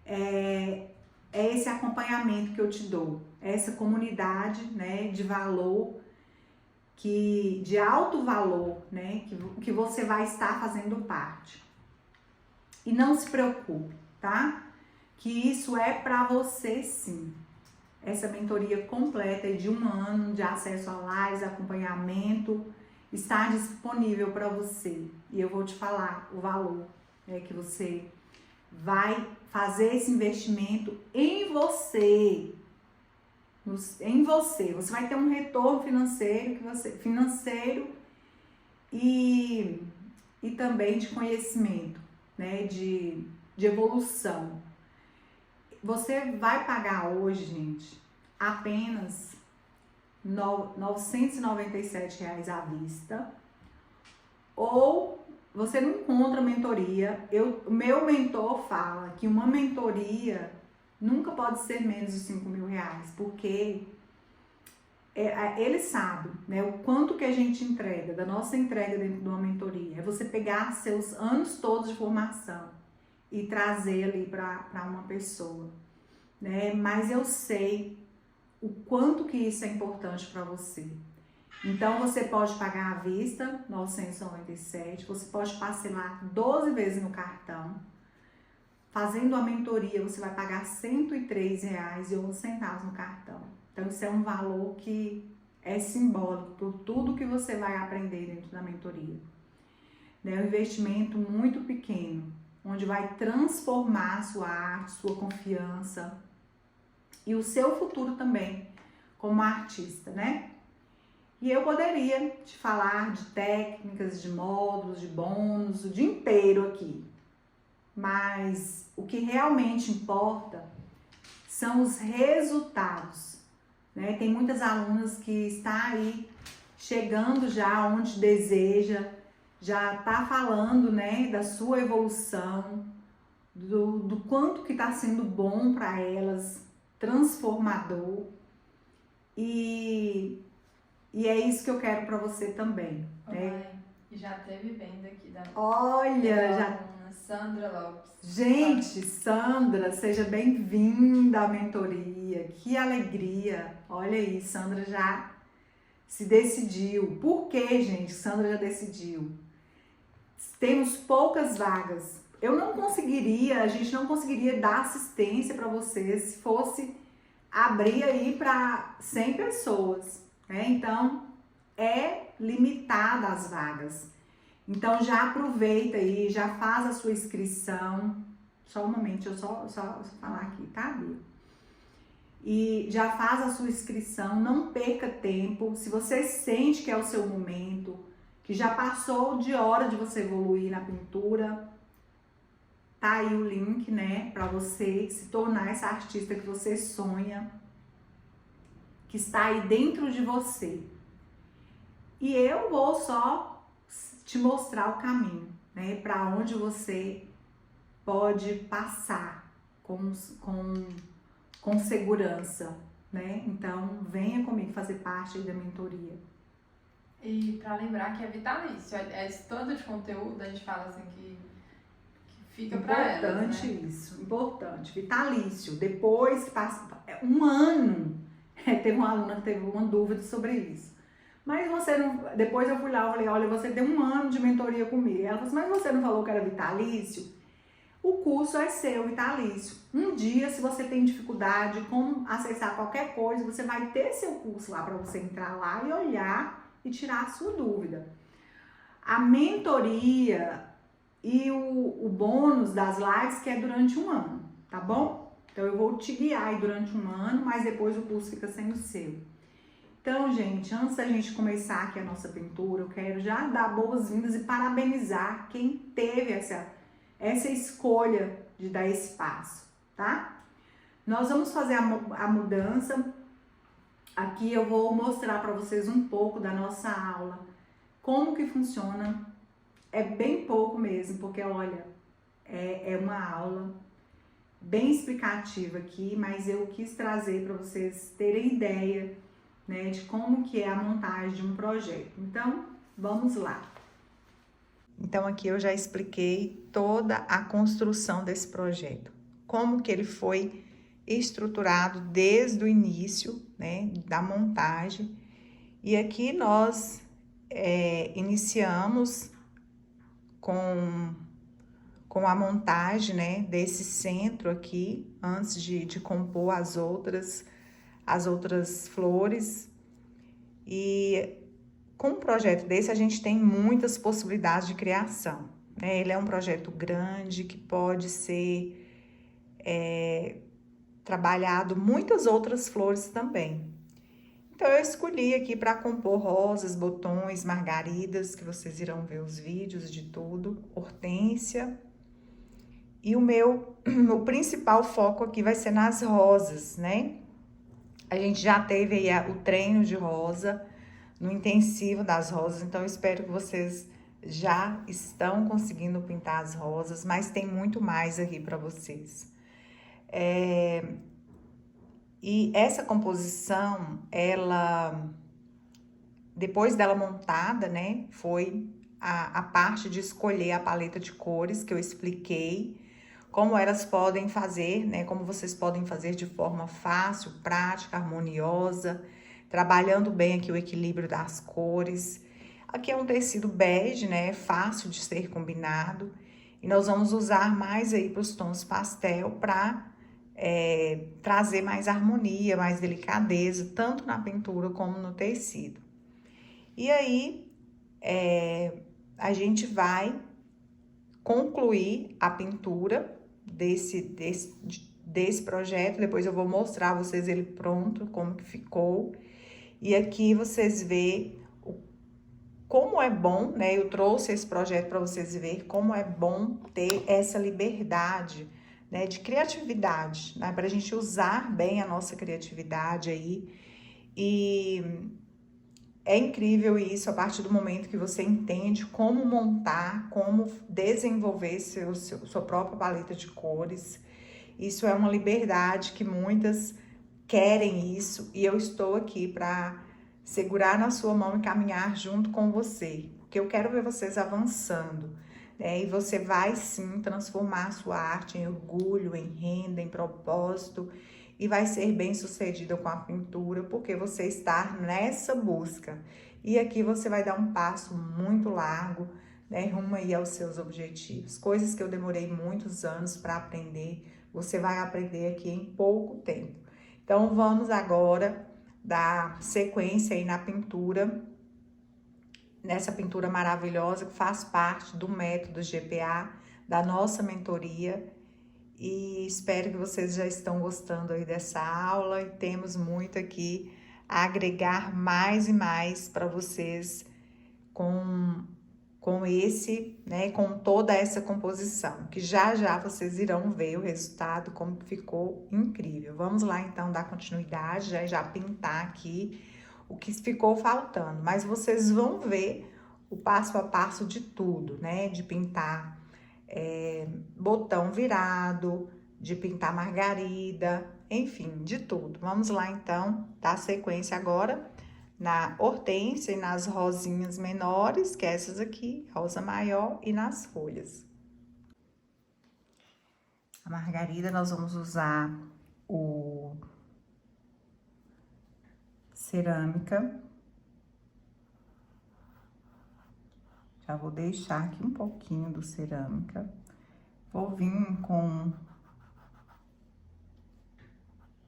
é esse acompanhamento que eu te dou, essa comunidade, né, de valor, de alto valor, né, que você vai estar fazendo parte. E não se preocupe, tá? Que isso é para você sim. Essa mentoria completa de 1 ano de acesso a lives, acompanhamento, está disponível para você. E eu vou te falar o valor, né, que você vai fazer esse investimento em você. Em você. Você vai ter um retorno financeiro e também de conhecimento, né, de evolução. Você vai pagar hoje, gente, apenas R$ 997 à vista, ou você não encontra mentoria. O meu mentor fala que uma mentoria nunca pode ser menos de R$ 5.000, porque ele sabe, né, o quanto que a gente entrega, da nossa entrega dentro de uma mentoria. É você pegar seus anos todos de formação e trazer ali para uma pessoa, né? Mas eu sei o quanto que isso é importante para você. Então, você pode pagar à vista, R$ 997, você pode parcelar 12 vezes no cartão. Fazendo a mentoria, você vai pagar R$ 103,11 no cartão. Então, isso é um valor que é simbólico por tudo que você vai aprender dentro da mentoria. É um investimento muito pequeno, onde vai transformar a sua arte, sua confiança e o seu futuro também como artista, né? E eu poderia te falar de técnicas, de módulos, de bônus, o dia inteiro aqui. Mas o que realmente importa são os resultados, né? Tem muitas alunas que estão aí chegando já onde deseja, já tá falando, né, da sua evolução, do quanto que tá sendo bom para elas, transformador. E é isso que eu quero para você também, né? E já teve venda aqui da Olha, já aluna Sandra Lopes. Gente, Sandra, seja bem-vinda à mentoria. Que alegria. Olha aí, Sandra já se decidiu. Por que, gente? Sandra já decidiu. Temos poucas vagas. A gente não conseguiria dar assistência para vocês se fosse abrir aí para 100 pessoas, né? Então, é limitada as vagas. Então, já aproveita aí, já faz a sua inscrição. Só um momento, eu só falar aqui, tá, Bia? E já faz a sua inscrição, não perca tempo. Se você sente que é o seu momento, que já passou de hora de você evoluir na pintura, tá aí o link, né, para você se tornar essa artista que você sonha, que está aí dentro de você. E eu vou só te mostrar o caminho, né, para onde você pode passar com segurança, né? Então, venha comigo fazer parte aí da mentoria. E para lembrar que é vitalício, esse tanto de conteúdo, a gente fala assim que fica para elas, né? Importante isso, importante, vitalício. Depois que passa um ano, teve uma aluna que teve uma dúvida sobre isso. Mas você não. Depois eu fui lá e falei: olha, você tem um ano de mentoria comigo. Ela falou assim: mas você não falou que era vitalício? O curso é seu, vitalício. Um dia, se você tem dificuldade de como acessar qualquer coisa, você vai ter seu curso lá para você entrar lá e olhar e tirar a sua dúvida. A mentoria e o bônus das lives que é durante um ano, tá bom? Então eu vou te guiar aí durante um ano, mas depois o curso fica sendo seu. Então, gente, antes da gente começar aqui a nossa pintura, eu quero já dar boas-vindas e parabenizar quem teve essa escolha de dar esse passo, tá? Nós vamos fazer a mudança. Aqui eu vou mostrar para vocês um pouco da nossa aula, como que funciona. É bem pouco mesmo, porque olha, é uma aula bem explicativa aqui, mas eu quis trazer para vocês terem ideia, né, de como que é a montagem de um projeto. Então, vamos lá. Então, aqui eu já expliquei toda a construção desse projeto, como que ele foi estruturado desde o início, né, da montagem. E aqui nós iniciamos com a montagem, né, desse centro aqui, antes de compor as outras flores. E com um projeto desse, a gente tem muitas possibilidades de criação, né? Ele é um projeto grande que pode ser trabalhado muitas outras flores também. Então, eu escolhi aqui para compor rosas, botões, margaridas, que vocês irão ver os vídeos de tudo, hortênsia. E o principal foco aqui vai ser nas rosas, né? A gente já teve aí o treino de rosa, no intensivo das rosas, então eu espero que vocês já estão conseguindo pintar as rosas, mas tem muito mais aqui para vocês. E essa composição, ela, depois dela montada, né, foi a parte de escolher a paleta de cores que eu expliquei, como elas podem fazer, né? Como vocês podem fazer de forma fácil, prática, harmoniosa, trabalhando bem aqui o equilíbrio das cores. Aqui é um tecido bege, né? Fácil de ser combinado. E nós vamos usar mais aí para os tons pastel para trazer mais harmonia, mais delicadeza, tanto na pintura como no tecido. E aí, a gente vai concluir a pintura desse projeto. Depois eu vou mostrar a vocês ele pronto, como que ficou. E aqui vocês veem como é bom, né? Eu trouxe esse projeto para vocês verem como é bom ter essa liberdade, né? De criatividade, né? Para a gente usar bem a nossa criatividade aí. E é incrível isso a partir do momento que você entende como montar, como desenvolver sua própria paleta de cores. Isso é uma liberdade que muitas querem isso, e eu estou aqui para segurar na sua mão e caminhar junto com você, porque eu quero ver vocês avançando, né? E você vai sim transformar a sua arte em orgulho, em renda, em propósito, e vai ser bem sucedida com a pintura, porque você está nessa busca. E aqui você vai dar um passo muito largo, né, rumo aí aos seus objetivos. Coisas que eu demorei muitos anos para aprender, você vai aprender aqui em pouco tempo. Então, vamos agora dar sequência aí na pintura, nessa pintura maravilhosa que faz parte do método GPA, da nossa mentoria. E espero que vocês já estão gostando aí dessa aula e temos muito aqui a agregar mais e mais para vocês com esse, né, com toda essa composição, que já vocês irão ver o resultado, como ficou incrível. Vamos lá então dar continuidade, já pintar aqui o que ficou faltando, mas vocês vão ver o passo a passo de tudo, né, de pintar botão virado, de pintar margarida, enfim, de tudo. Vamos lá então dar sequência agora na hortênsia e nas rosinhas menores, que é essas aqui, rosa maior, e nas folhas. A margarida nós vamos usar o cerâmica. Já vou deixar aqui um pouquinho do cerâmica. Vou vir com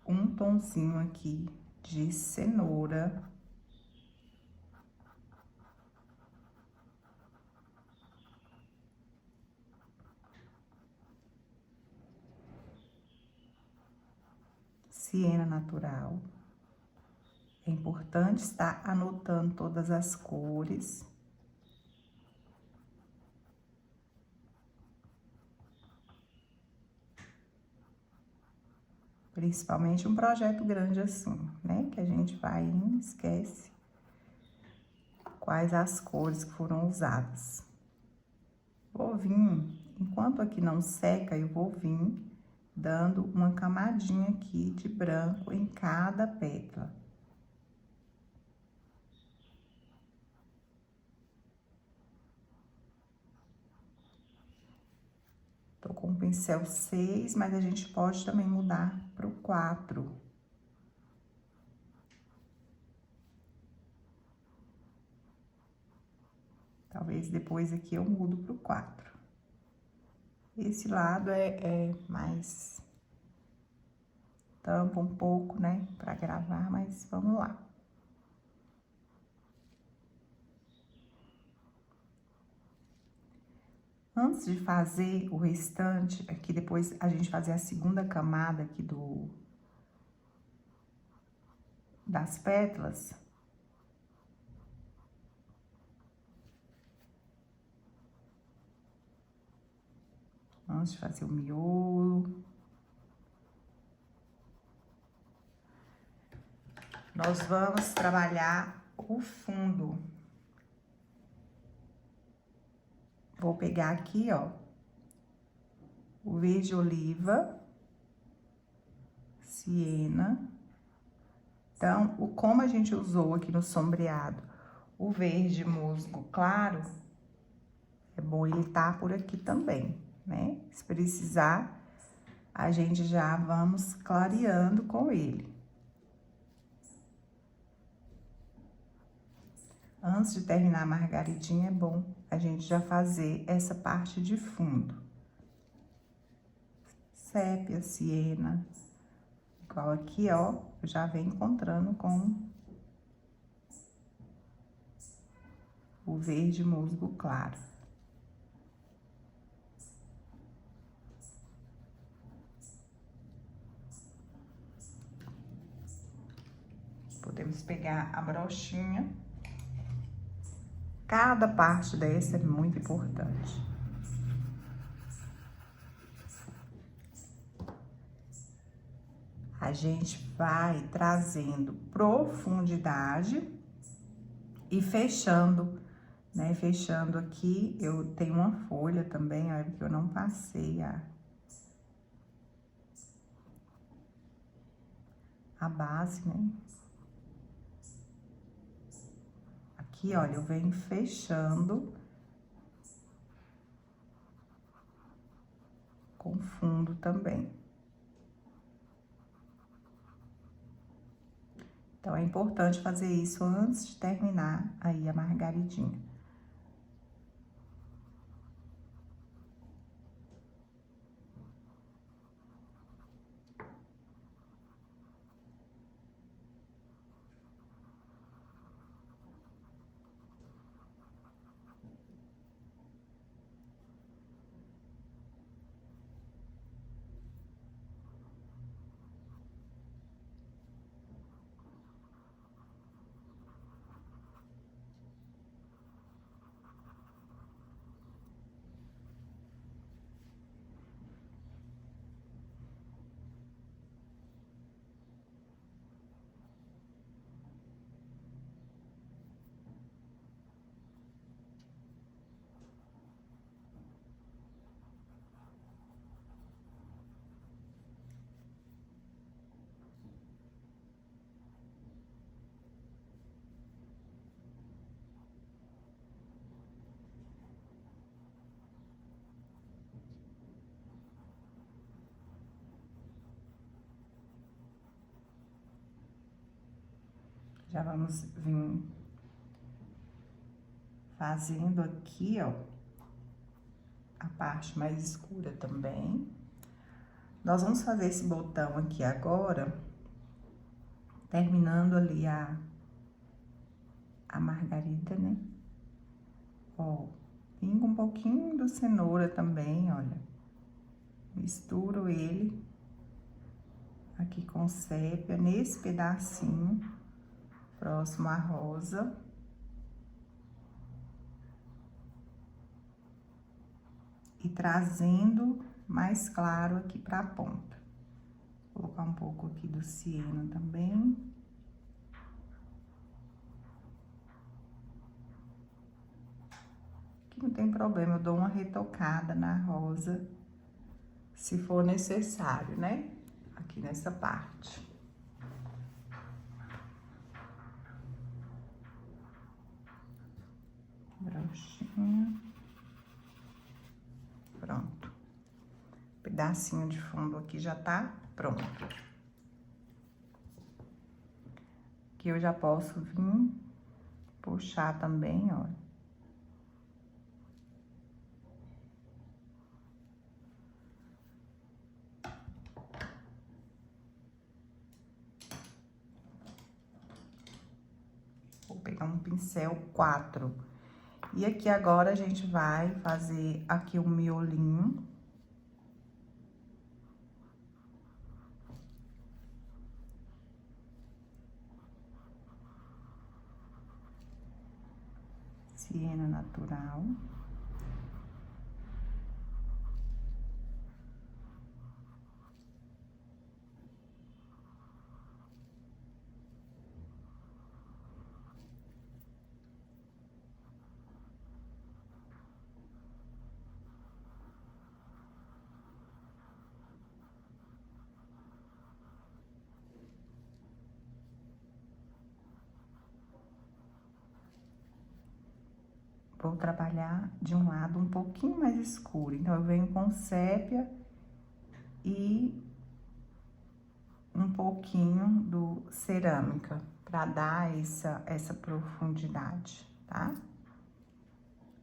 um tonzinho aqui de cenoura. Siena natural. É importante estar anotando todas as cores. Principalmente um projeto grande assim, né? Que a gente vai e esquece quais as cores que foram usadas. Vou vir, enquanto aqui não seca, eu vou vir dando uma camadinha aqui de branco em cada pétala. Tô com o pincel 6, mas a gente pode também mudar pro 4. Talvez depois aqui eu mudo pro 4. Esse lado é mais... tampa um pouco, né, pra gravar, mas vamos lá. Antes de fazer o restante, aqui depois a gente fazer a segunda camada aqui das pétalas. Antes de fazer o miolo. Nós vamos trabalhar o fundo. Vou pegar aqui, ó, o verde oliva, siena. Então, como a gente usou aqui no sombreado o verde musgo claro, é bom ele tá por aqui também, né? Se precisar, a gente já vamos clareando com ele. Antes de terminar a margaridinha, é bom a gente já fazer essa parte de fundo. Sépia, siena, igual aqui, ó, eu já venho encontrando com o verde musgo claro. Podemos pegar a brochinha. Cada parte dessa é muito importante. A gente vai trazendo profundidade e fechando, né? Fechando aqui, eu tenho uma folha também, olha, que eu não passei a base, né? Aqui, olha, eu venho fechando com fundo também. Então, é importante fazer isso antes de terminar aí a margaridinha. Já vamos vir fazendo aqui, ó, a parte mais escura também. Nós vamos fazer esse botão aqui agora, terminando ali a margarida, né? Ó, pingo um pouquinho do cenoura também, olha. Misturo ele aqui com sépia, nesse pedacinho, próximo à rosa. E trazendo mais claro aqui pra ponta. Vou colocar um pouco aqui do siena também. Aqui não tem problema, eu dou uma retocada na rosa, se for necessário, né? Aqui nessa parte. Bronchinha. Pronto. Pedacinho de fundo aqui já tá pronto. Aqui eu já posso vir puxar também, ó. Vou pegar um pincel 4. E aqui agora a gente vai fazer aqui o miolinho. Siena natural. Vou trabalhar de um lado um pouquinho mais escuro. Então, eu venho com sépia e um pouquinho do cerâmica para dar essa profundidade, tá?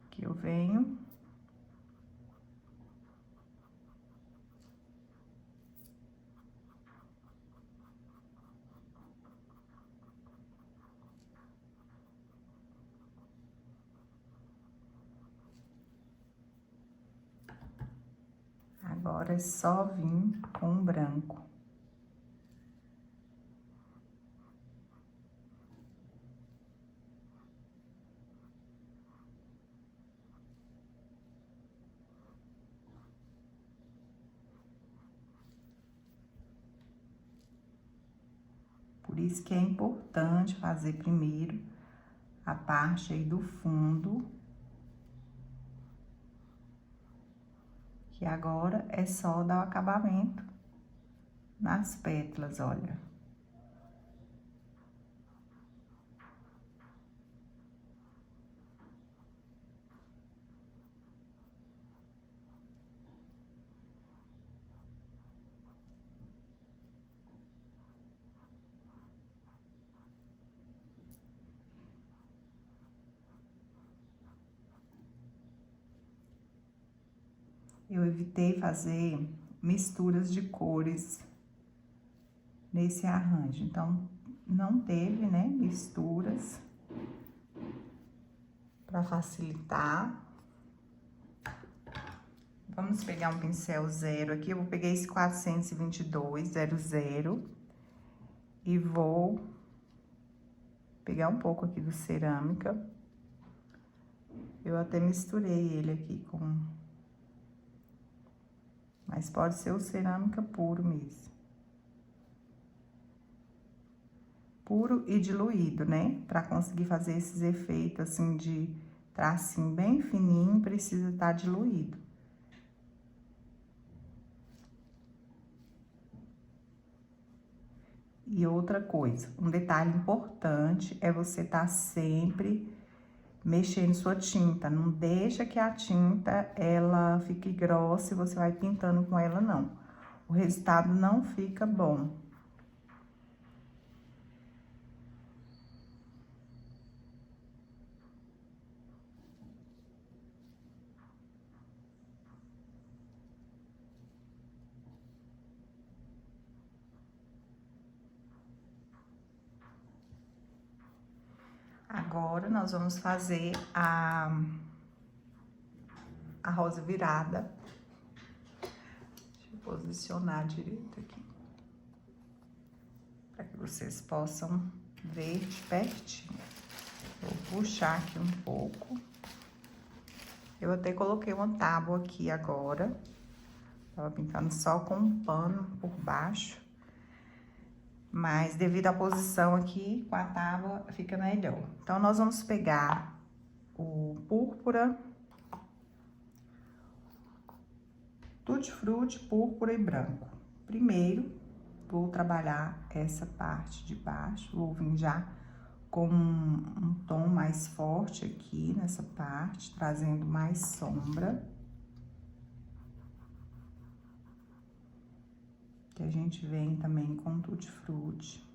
Aqui eu venho. Agora é só vir com o branco. Por isso que é importante fazer primeiro a parte aí do fundo. Que agora é só dar o acabamento nas pétalas, olha. Eu evitei fazer misturas de cores nesse arranjo, então não teve, né, misturas para facilitar. Vamos pegar um pincel zero aqui, eu vou pegar esse 422 00 e vou pegar um pouco aqui do cerâmica. Eu até misturei ele aqui com... Mas pode ser o cerâmica puro mesmo. Puro e diluído, né? Pra conseguir fazer esses efeitos, assim, de tracinho bem fininho, precisa estar diluído. E outra coisa, um detalhe importante é você estar sempre mexendo sua tinta. Não deixa que a tinta, ela fique grossa e você vai pintando com ela, não. O resultado não fica bom. Agora, nós vamos fazer a rosa virada. Deixa eu posicionar direito aqui. Para que vocês possam ver de pertinho. Vou puxar aqui um pouco. Eu até coloquei uma tábua aqui agora. Tava pintando só com um pano por baixo. Mas devido à posição aqui, com a tábua, fica melhor. Então, nós vamos pegar o púrpura, tutti-frutti, púrpura e branco. Primeiro, vou trabalhar essa parte de baixo, vou vir já com um tom mais forte aqui nessa parte, trazendo mais sombra. Que a gente vem também com tutti-frutti.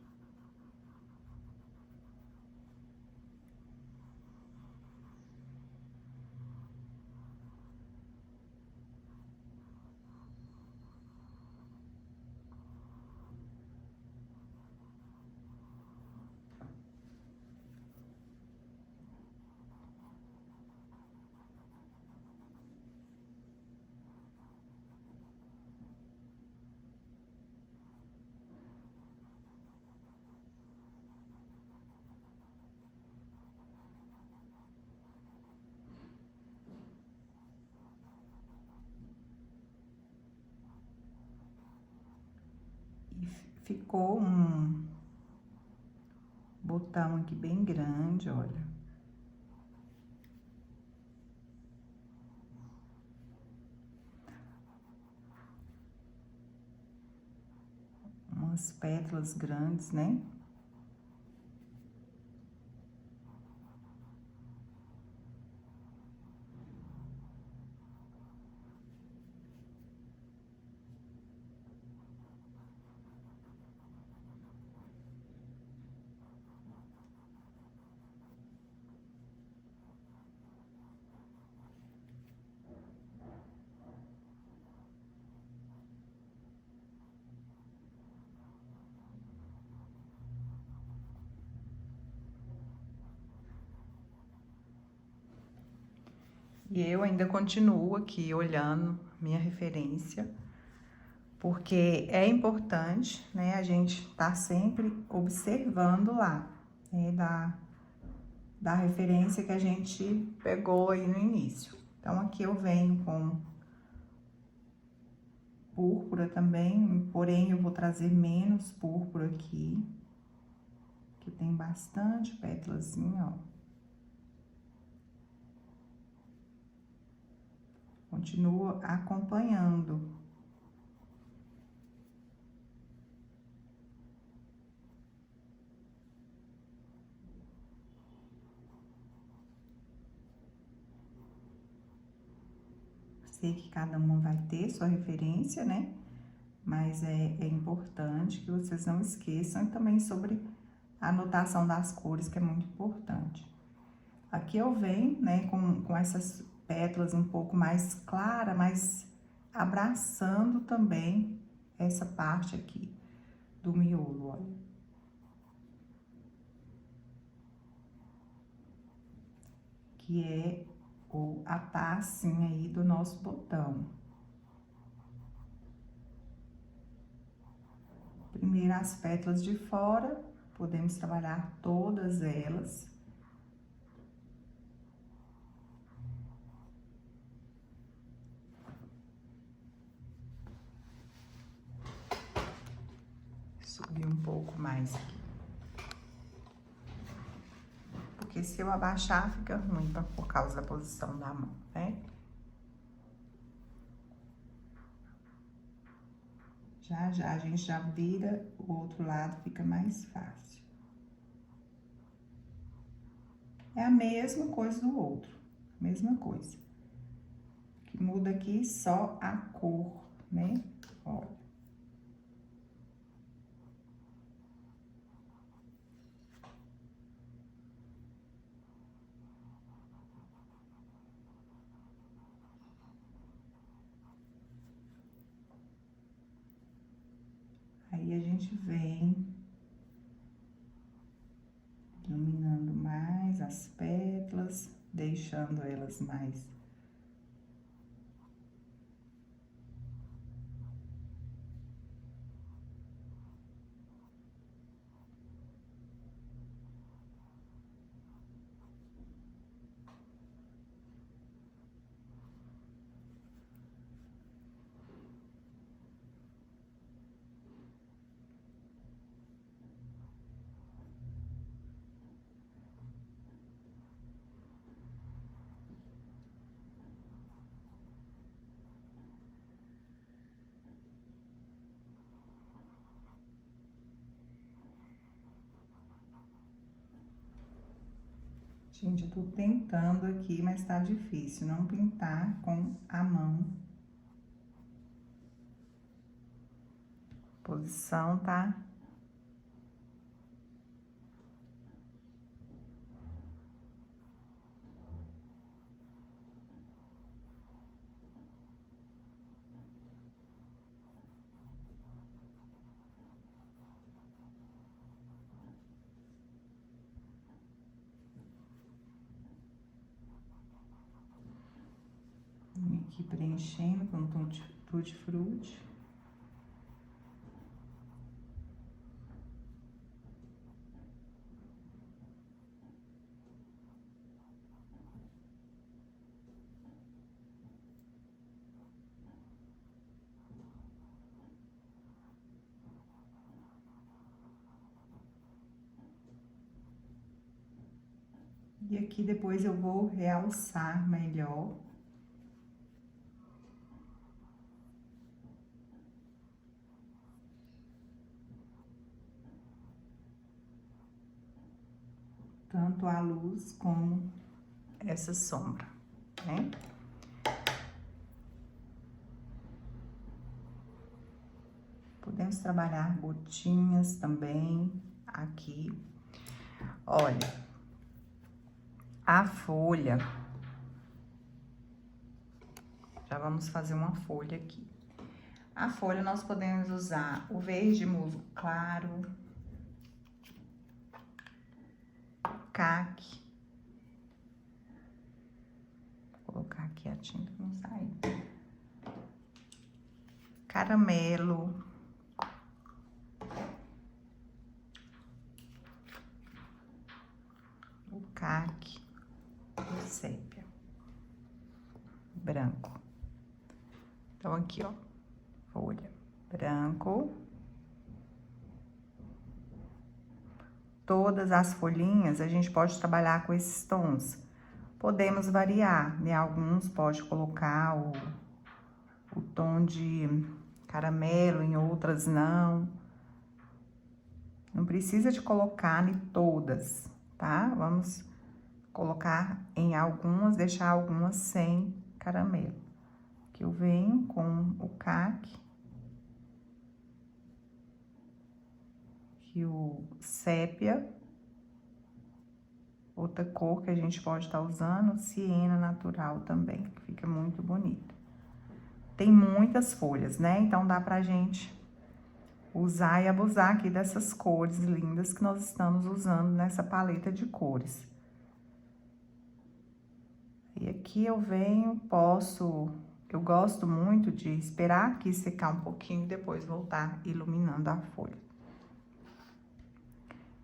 Ficou um botão aqui bem grande, olha. Umas pétalas grandes, né? E eu ainda continuo aqui olhando minha referência, porque é importante, né, a gente tá sempre observando lá, né, da referência que a gente pegou aí no início. Então, aqui eu venho com púrpura também, porém eu vou trazer menos púrpura aqui, que tem bastante pétalazinha, ó. Continuo acompanhando. Sei que cada uma vai ter sua referência, né? Mas é importante que vocês não esqueçam, e também sobre a anotação das cores, que é muito importante. Aqui eu venho, né, com essas pétalas um pouco mais clara, mas abraçando também essa parte aqui do miolo, olha. Que é a passinha aí do nosso botão. Primeiro as pétalas de fora, podemos trabalhar todas elas. Subir um pouco mais aqui. Porque se eu abaixar, fica ruim por causa da posição da mão, né? Já já a gente já vira o outro lado, fica mais fácil. É a mesma coisa do outro, mesma coisa. O que muda aqui só a cor, né? Ó. Aí a gente vem iluminando mais as pétalas, deixando elas mais Gente, eu tô tentando aqui, mas tá difícil não pintar com a mão. Posição, tá? Aqui preenchendo com tutti-frutti. E aqui depois eu vou realçar melhor. Tanto a luz como essa sombra, né? Podemos trabalhar gotinhas também aqui. Olha, a folha, já vamos fazer uma folha aqui. A folha nós podemos usar o verde musgo claro, caque. Vou colocar tinta não sai. Caramelo. O caque. O sépia. Branco. Então, aqui, ó. Folha. Branco. Todas as folhinhas a gente pode trabalhar com esses tons. Podemos variar, né? Alguns pode colocar o tom de caramelo, em outras não. Não precisa de colocar em todas, tá? Vamos colocar em algumas, deixar algumas sem caramelo. Aqui eu venho com o caque. Aqui o sépia. Outra cor que a gente pode estar usando, siena natural também, que fica muito bonito. Tem muitas folhas, né? Então, dá pra gente usar e abusar aqui dessas cores lindas que nós estamos usando nessa paleta de cores. E aqui eu venho, eu gosto muito de esperar aqui secar um pouquinho e depois voltar iluminando a folha.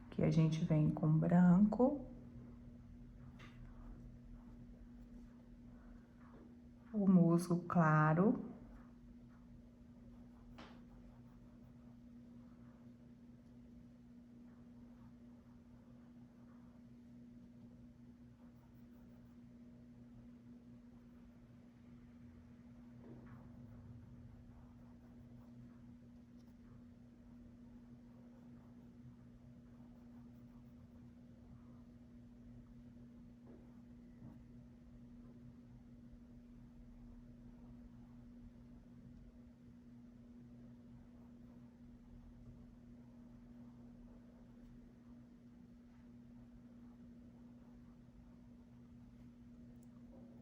Aqui a gente vem com branco. O musgo claro.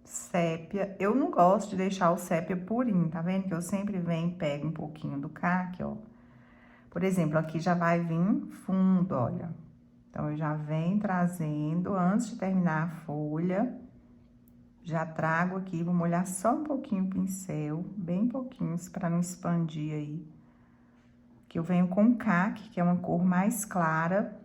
Sépia, eu não gosto de deixar o sépia purinho, tá vendo? Que eu sempre venho e pego um pouquinho do caque, ó. Por exemplo, aqui já vai vir fundo, olha. Então, eu já venho trazendo, antes de terminar a folha, já trago aqui, vou molhar só um pouquinho o pincel, bem pouquinhos, pra não expandir aí. Que eu venho com caque, que é uma cor mais clara,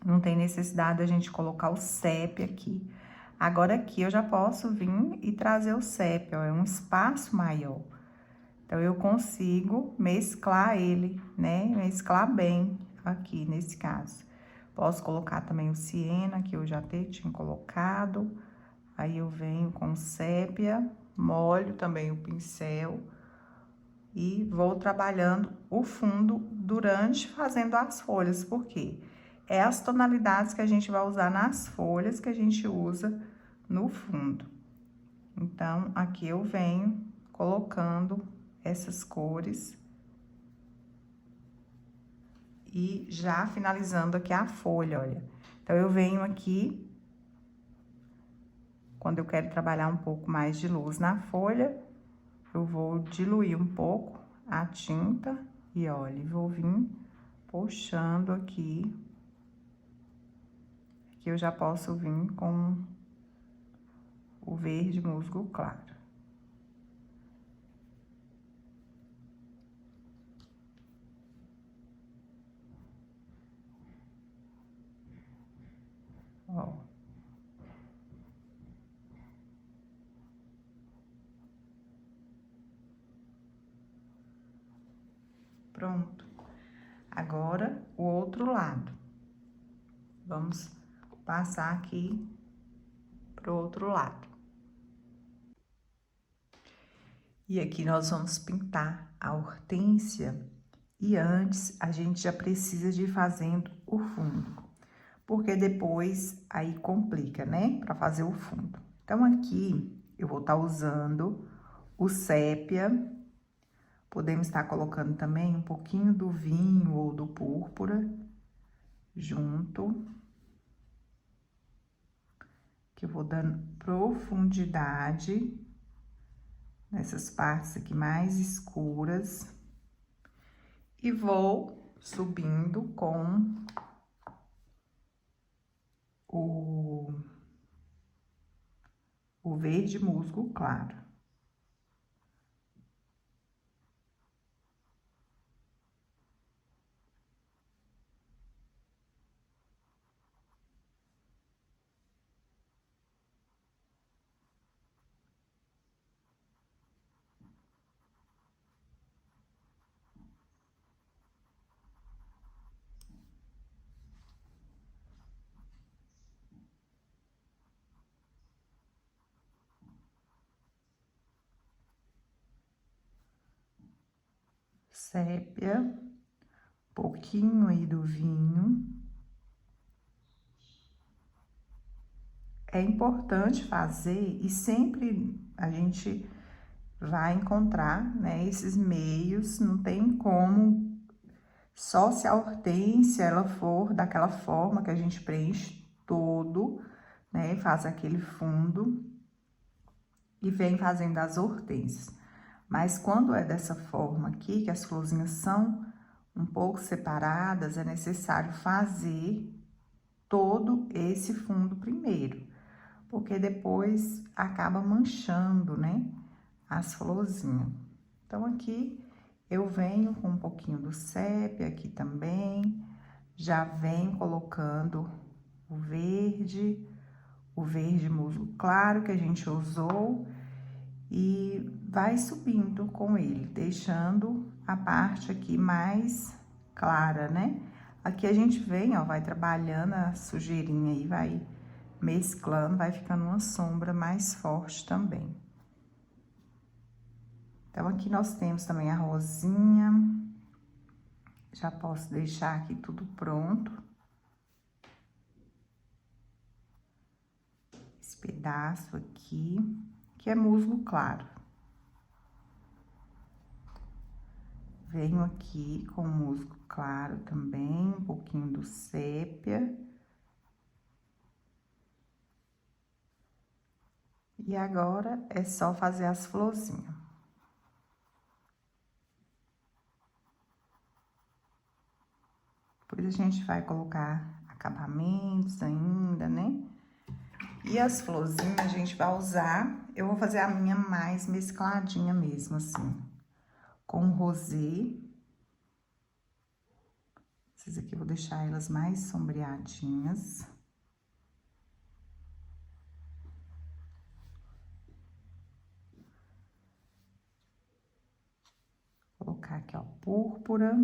não tem necessidade da gente colocar o sépia aqui. Agora, aqui eu já posso vir e trazer o sépia, ó, é um espaço maior. Então, eu consigo mesclar ele, né? Mesclar bem aqui, nesse caso. Posso colocar também o siena, que eu já até tinha colocado. Aí, eu venho com sépia, molho também o pincel. E vou trabalhando o fundo durante fazendo as folhas, porque é as tonalidades que a gente vai usar nas folhas que a gente usa no fundo. Então, aqui eu venho colocando essas cores e já finalizando aqui a folha, olha. Então, eu venho aqui, quando eu quero trabalhar um pouco mais de luz na folha, eu vou diluir um pouco a tinta e, olha, vou vir puxando aqui. Aqui eu já posso vir com o verde musgo claro. Ó. Pronto. Agora, o outro lado. Vamos passar aqui pro outro lado. E aqui nós vamos pintar a hortênsia. E antes, a gente já precisa de ir fazendo o fundo. Porque depois, aí complica, né? Pra fazer o fundo. Então, aqui, eu vou estar usando o sépia. Podemos estar colocando também um pouquinho do vinho ou do púrpura junto. Que eu vou dando profundidade nessas partes aqui mais escuras. E vou subindo com o verde musgo claro. Sépia, pouquinho aí do vinho. É importante fazer e sempre a gente vai encontrar, né, esses meios, não tem como, só se a hortênsia ela for daquela forma que a gente preenche todo, né, faz aquele fundo e vem fazendo as hortênsias. Mas quando é dessa forma aqui, que as florzinhas são um pouco separadas, é necessário fazer todo esse fundo primeiro, porque depois acaba manchando, né, as florzinhas. Então, aqui eu venho com um pouquinho do sépia aqui também, já venho colocando o verde musgo claro que a gente usou e vai subindo com ele, deixando a parte aqui mais clara, né? Aqui a gente vem, ó, vai trabalhando a sujeirinha aí, vai mesclando, vai ficando uma sombra mais forte também. Então, aqui nós temos também a rosinha. Já posso deixar aqui tudo pronto. Esse pedaço aqui, que é musgo claro. Venho aqui com musgo claro também, um pouquinho do sépia. E agora é só fazer as florzinhas. Depois a gente vai colocar acabamentos ainda, né? E as florzinhas a gente vai usar, eu vou fazer a minha mais mescladinha mesmo, assim, com rosé. Essas aqui eu vou deixar elas mais sombreadinhas. Vou colocar aqui, ó, púrpura.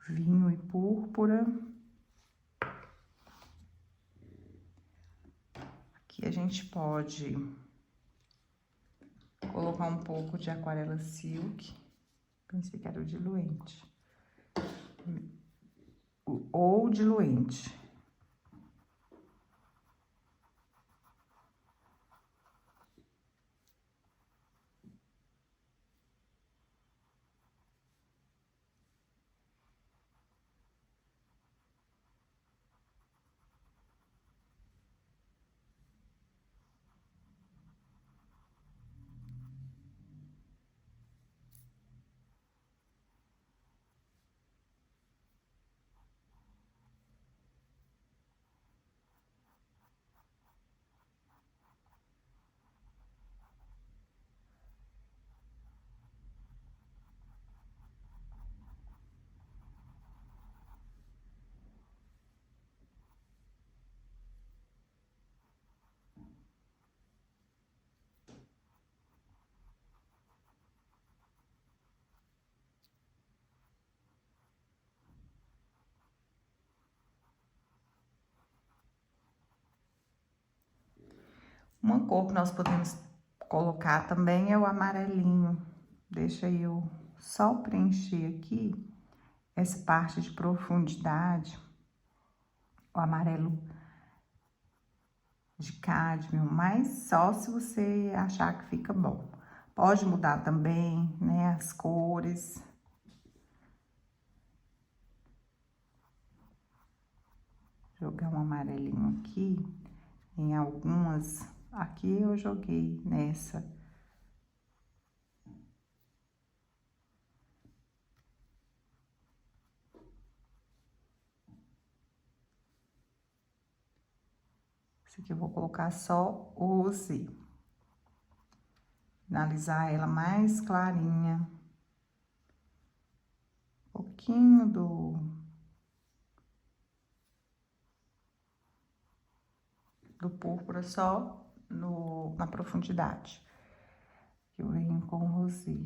Vinho e púrpura. Aqui a gente pode colocar um pouco de aquarela silk. Pensei que era o diluente. Ou diluente. Uma cor que nós podemos colocar também é o amarelinho. Deixa eu só preencher aqui essa parte de profundidade. O amarelo de cádmio, mas só se você achar que fica bom. Pode mudar também, né, as cores. Jogar um amarelinho aqui em algumas. Aqui eu joguei nessa. Essa aqui eu vou colocar só o rosé. Finalizar ela mais clarinha. Um pouquinho do púrpura só na profundidade. Eu venho com o rosé.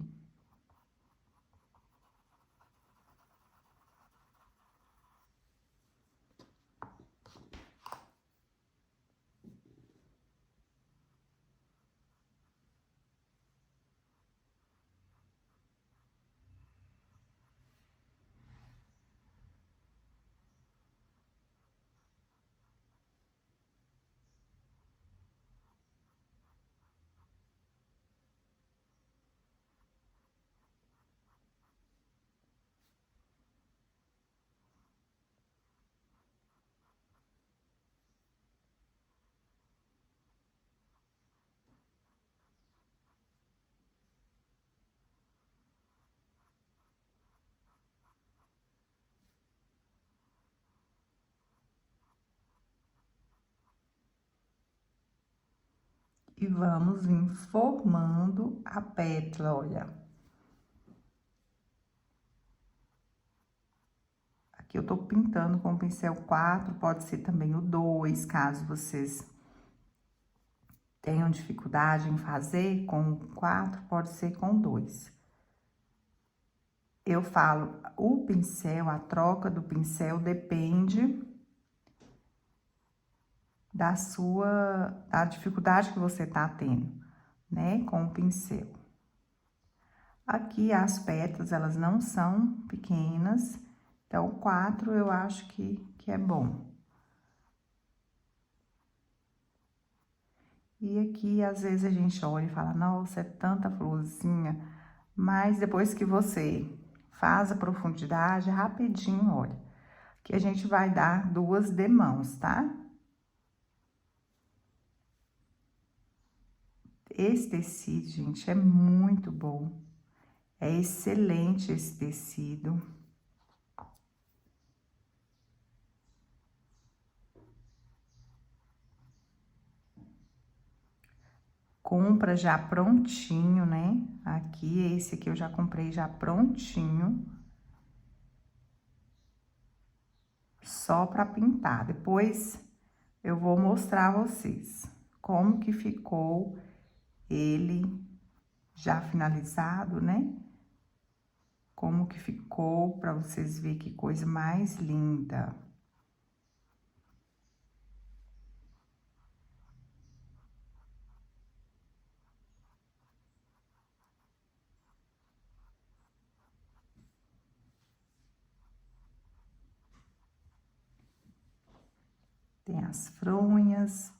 E vamos vir formando a pétala, olha. Aqui eu tô pintando com o pincel 4, pode ser também o 2, caso vocês tenham dificuldade em fazer com o 4, pode ser com 2. Eu falo, o pincel, a troca do pincel depende da dificuldade que você tá tendo, né, com o pincel. Aqui as pétalas, elas não são pequenas, então 4 eu acho que é bom. E aqui, às vezes, a gente olha e fala, nossa, é tanta florzinha, mas depois que você faz a profundidade, rapidinho, olha, que a gente vai dar 2 demãos, tá? Esse tecido, gente, é muito bom. É excelente esse tecido. Compra já prontinho, né? Aqui, esse aqui eu já comprei já prontinho. Só pra pintar. Depois eu vou mostrar a vocês como que ficou ele já finalizado, né? Como que ficou, pra vocês verem que coisa mais linda. Tem as fronhas.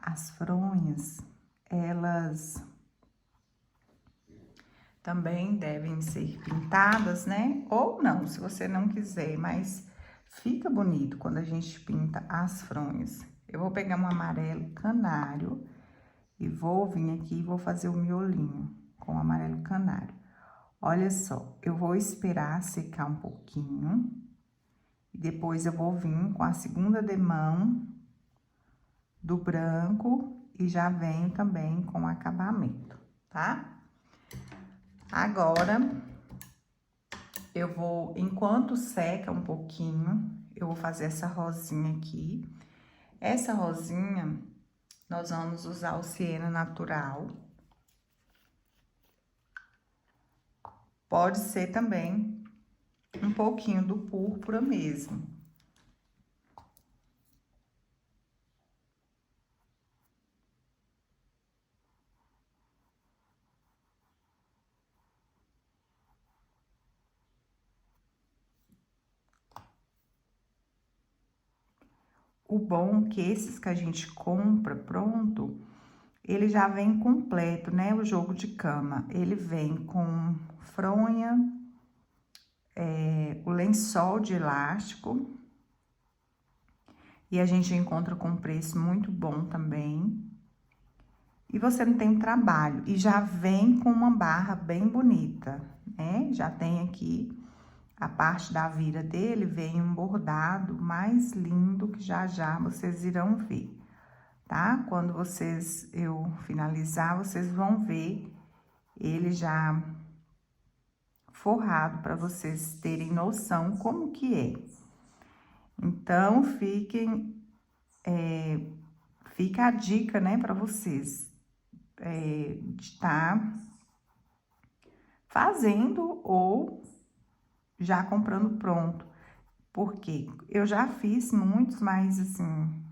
As fronhas, elas também devem ser pintadas, né? Ou não, se você não quiser, mas fica bonito quando a gente pinta as fronhas. Eu vou pegar um amarelo canário e vou vir aqui e vou fazer o miolinho com o amarelo canário. Olha só, eu vou esperar secar um pouquinho e depois eu vou vir com a segunda demão do branco e já venho também com acabamento, tá? Agora, eu vou, enquanto seca um pouquinho, eu vou fazer essa rosinha aqui. Essa rosinha, nós vamos usar o siena natural. Pode ser também um pouquinho do púrpura mesmo. O bom é que esses que a gente compra pronto, ele já vem completo, né? O jogo de cama. Ele vem com fronha, o lençol de elástico. E a gente encontra com um preço muito bom também. E você não tem trabalho. E já vem com uma barra bem bonita, né? Já tem aqui a parte da vira dele vem um bordado mais lindo que já já vocês irão ver, tá? Quando eu finalizar, vocês vão ver ele já forrado para vocês terem noção como que é. Então, fica a dica, né, para vocês de estar fazendo ou já comprando pronto. Porque eu já fiz muitos, mas assim,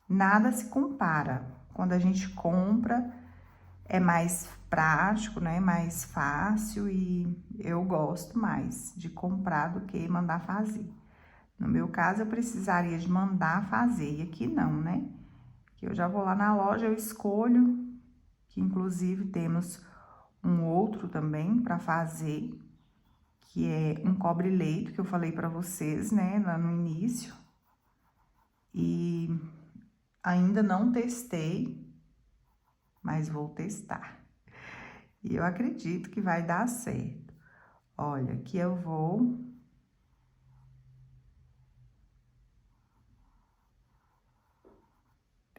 nada se compara. Quando a gente compra, é mais prático, né? Mais fácil e eu gosto mais de comprar do que mandar fazer. No meu caso, eu precisaria de mandar fazer, e aqui não, né? Que eu já vou lá na loja, eu escolho, que inclusive temos um outro também para fazer, que é um cobre-leito, que eu falei para vocês, né, lá no início. E ainda não testei, mas vou testar. E eu acredito que vai dar certo. Olha, aqui eu vou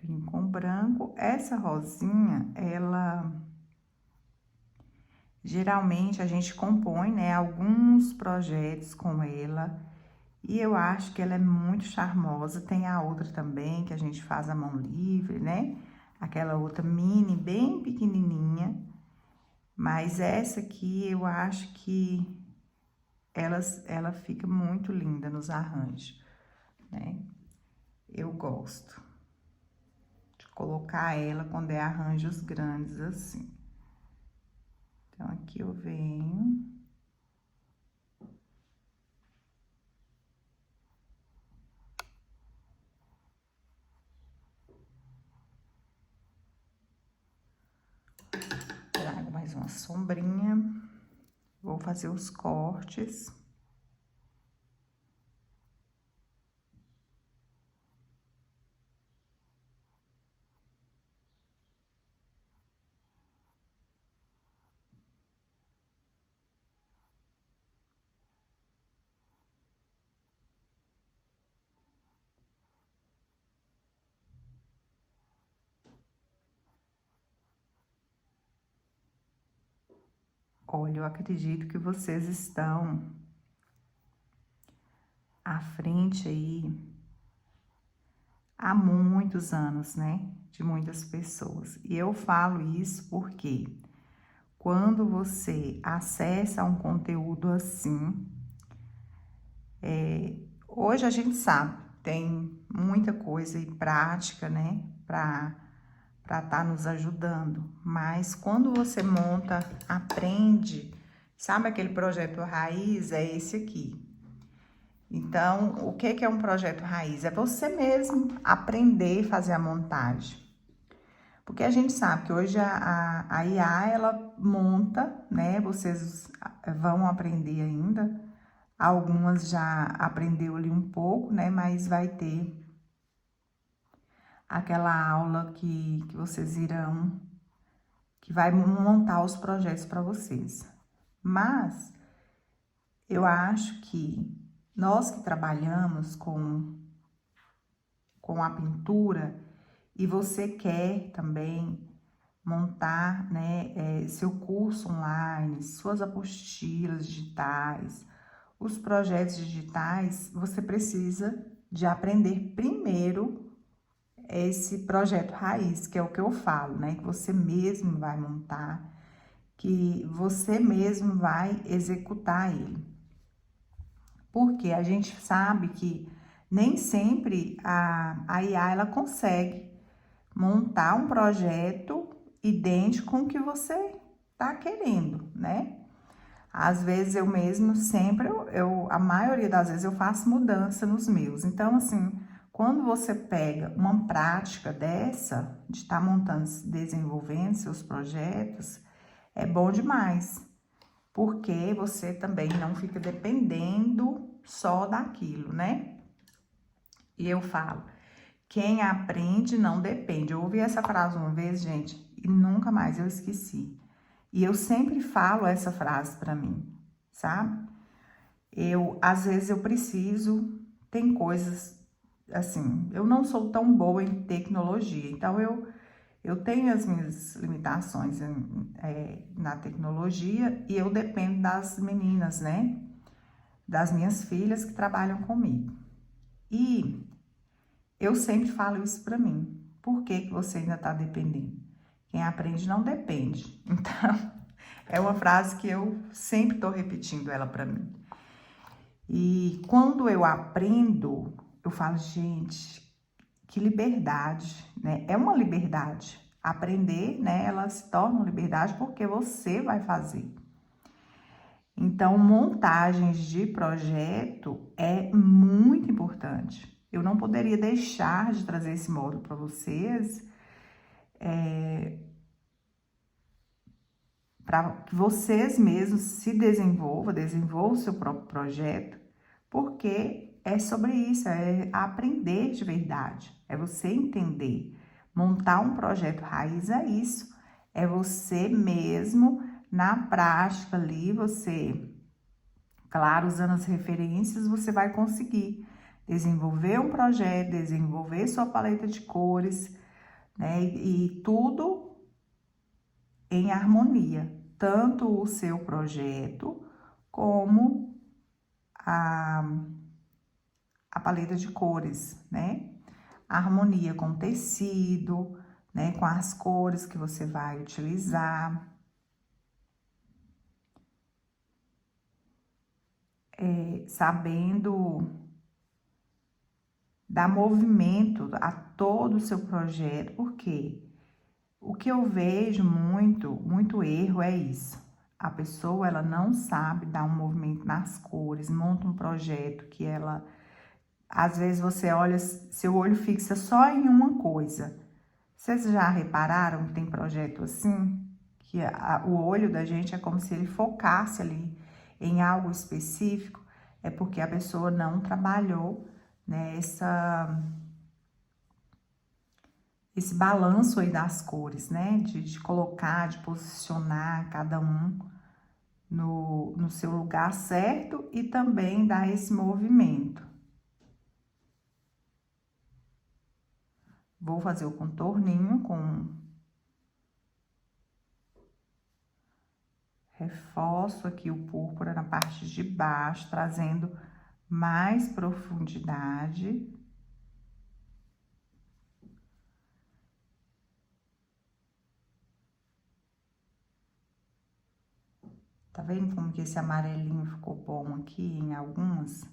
vir com branco. Essa rosinha, ela geralmente a gente compõe, né, alguns projetos com ela. E eu acho que ela é muito charmosa. Tem a outra também, que a gente faz a mão livre, né? Aquela outra mini, bem pequenininha. Mas essa aqui, eu acho que ela fica muito linda nos arranjos, né? Eu gosto de colocar ela quando é arranjos grandes assim. Então, aqui eu venho... Trago mais uma sombrinha. Vou fazer os cortes. Olha, eu acredito que vocês estão à frente aí há muitos anos, né? De muitas pessoas. E eu falo isso porque quando você acessa um conteúdo assim, hoje a gente sabe, tem muita coisa e prática, né? Para estar nos ajudando. Mas quando você monta, aprende, sabe aquele projeto raiz? É esse aqui. Então, o que é um projeto raiz? É você mesmo aprender a fazer a montagem. Porque a gente sabe que hoje a IA, ela monta, né? Vocês vão aprender ainda. Algumas já aprendeu ali um pouco, né? Mas vai ter aquela aula que vocês irão, que vai montar os projetos para vocês. Mas eu acho que nós que trabalhamos com a pintura e você quer também montar, né, seu curso online, suas apostilas digitais, os projetos digitais, você precisa de aprender primeiro esse projeto raiz, que é o que eu falo, né, que você mesmo vai montar, que você mesmo vai executar ele. Porque a gente sabe que nem sempre a IA ela consegue montar um projeto idêntico com o que você tá querendo, né? Às vezes eu mesmo sempre, a maioria das vezes eu faço mudança nos meus. Então, assim, quando você pega uma prática dessa, de estar montando, desenvolvendo seus projetos, é bom demais. Porque você também não fica dependendo só daquilo, né? E eu falo, quem aprende não depende. Eu ouvi essa frase uma vez, gente, e nunca mais eu esqueci. E eu sempre falo essa frase pra mim, sabe? Às vezes eu preciso, tem coisas, assim, eu não sou tão boa em tecnologia, então eu tenho as minhas limitações na tecnologia e eu dependo das meninas, né? Das minhas filhas que trabalham comigo. E eu sempre falo isso para mim. Por que que você ainda está dependendo? Quem aprende não depende. Então, é uma frase que eu sempre estou repetindo ela para mim. E quando eu aprendo, eu falo, gente, que liberdade, né? É uma liberdade. Aprender, né? Ela se torna uma liberdade porque você vai fazer. Então, montagens de projeto é muito importante. Eu não poderia deixar de trazer esse módulo para vocês, para que vocês mesmos se desenvolvam o seu próprio projeto, porque é sobre isso, é aprender de verdade, é você entender. Montar um projeto raiz é isso, é você mesmo, na prática ali, você, claro, usando as referências, você vai conseguir desenvolver um projeto, desenvolver sua paleta de cores, né? E tudo em harmonia, tanto o seu projeto como a, a paleta de cores, né? A harmonia com o tecido, né? Com as cores que você vai utilizar. Sabendo dar movimento a todo o seu projeto, porque o que eu vejo muito erro é isso. A pessoa, ela não sabe dar um movimento nas cores, monta um projeto que ela, às vezes você olha, seu olho fixa só em uma coisa. Vocês já repararam que tem projeto assim? Que o olho da gente é como se ele focasse ali em algo específico, é porque a pessoa não trabalhou, né, esse balanço aí das cores, né? De colocar, de posicionar cada um no seu lugar certo e também dar esse movimento. Vou fazer o contorninho com... Reforço aqui o púrpura na parte de baixo, trazendo mais profundidade. Tá vendo como que esse amarelinho ficou bom aqui em algumas?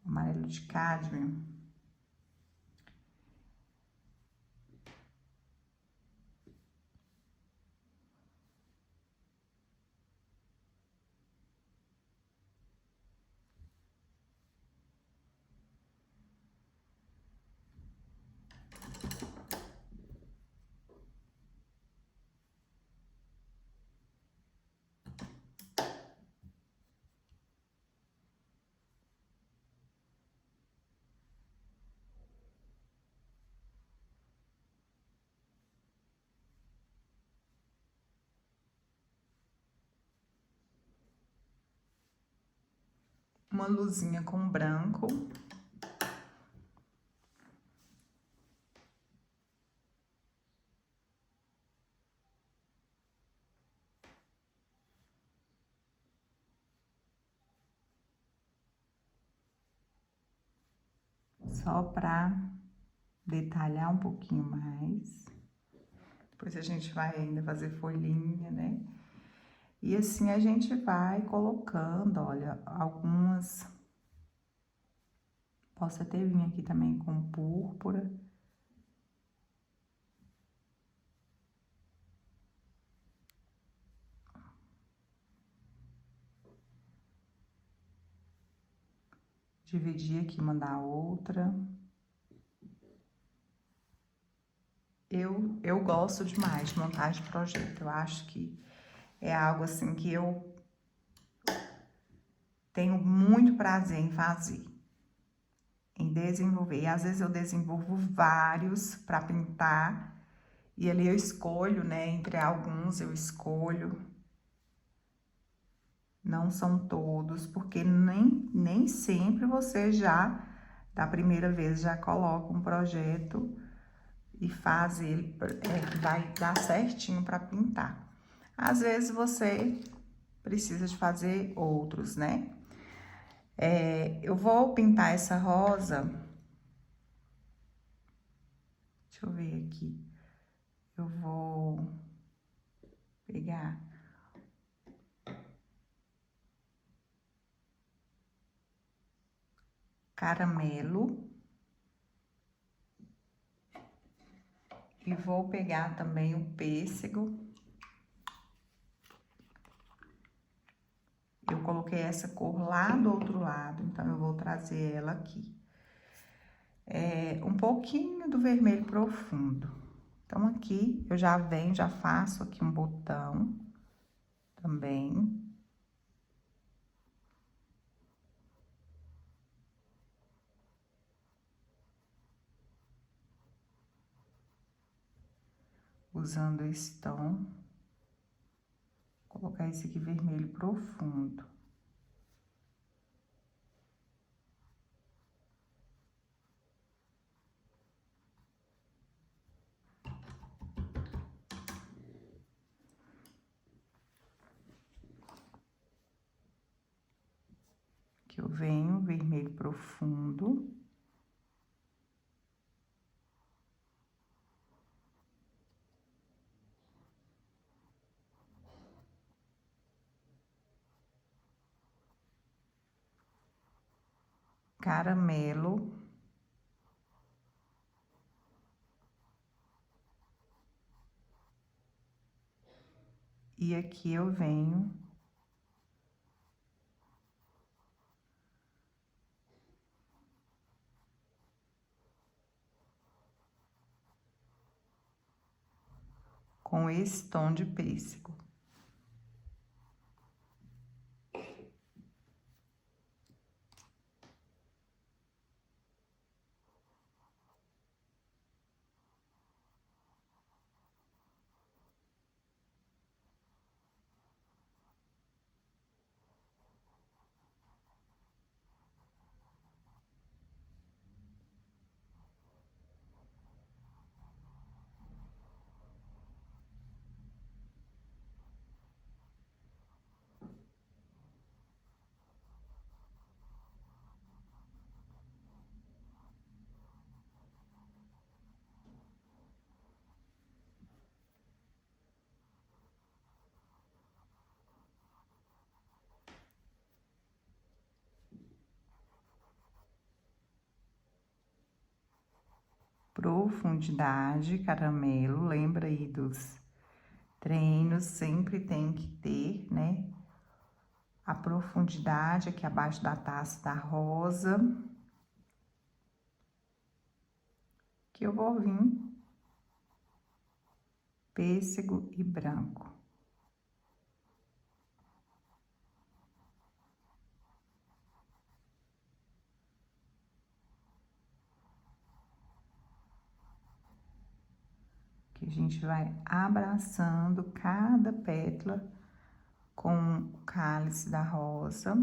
Amarelo de cádmio. Uma luzinha com branco. Só pra detalhar um pouquinho mais. Depois a gente vai ainda fazer folhinha, né? E assim a gente vai colocando, olha, algumas... Posso até vir aqui também com púrpura. Dividir aqui, mandar outra. Eu gosto demais de montagem de projeto. Eu acho que é algo assim que eu tenho muito prazer em fazer, em desenvolver. E às vezes eu desenvolvo vários para pintar E ali eu escolho, né? Entre alguns eu escolho. Não são todos, porque nem sempre você já, da primeira vez, já coloca um projeto e faz ele, que vai dar certinho para pintar. Às vezes você precisa de fazer outros, né? Eu vou pintar essa rosa. Deixa eu ver aqui. Eu vou pegar caramelo e vou pegar também o pêssego. Eu coloquei essa cor lá do outro lado, então eu vou trazer ela aqui. Um pouquinho do vermelho profundo. Então, aqui eu já venho, já faço aqui um botão também. Usando esse tom. Vou colocar esse aqui vermelho profundo. Que eu venho vermelho profundo. Caramelo. E aqui eu venho com esse tom de pêssego. Profundidade, caramelo, lembra aí dos treinos, sempre tem que ter, né? A profundidade aqui abaixo da taça da rosa. Que eu vou vir pêssego e branco. Que a gente vai abraçando cada pétala com o cálice da rosa.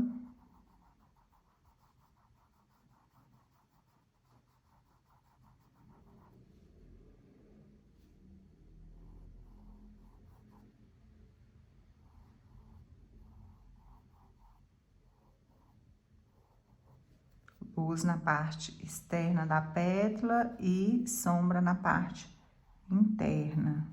Luz na parte externa da pétala e sombra na parte interna.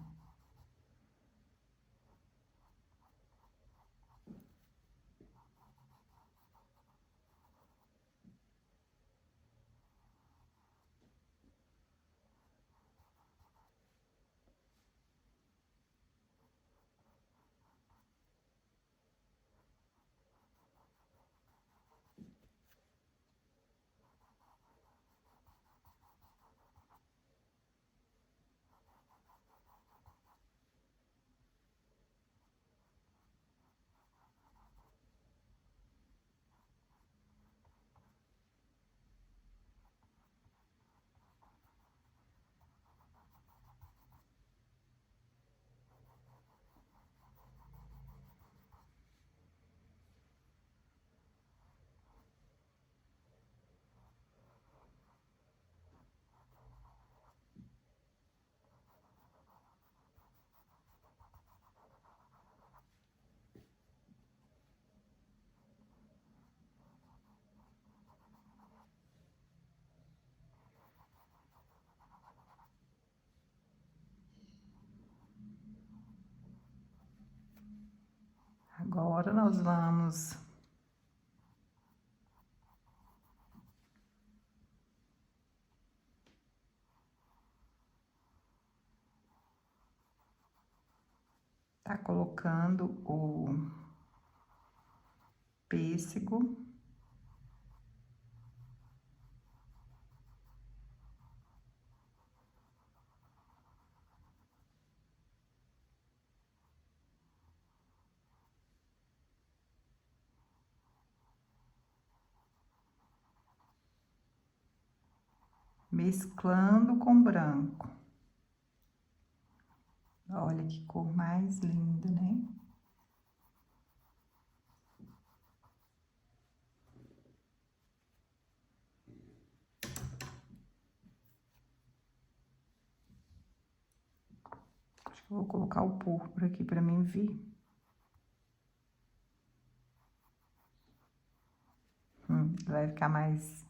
Agora nós vamos tá colocando o pêssego. Mesclando com branco. Olha que cor mais linda, né? Acho que eu vou colocar o púrpura aqui para mim ver. Vai ficar mais...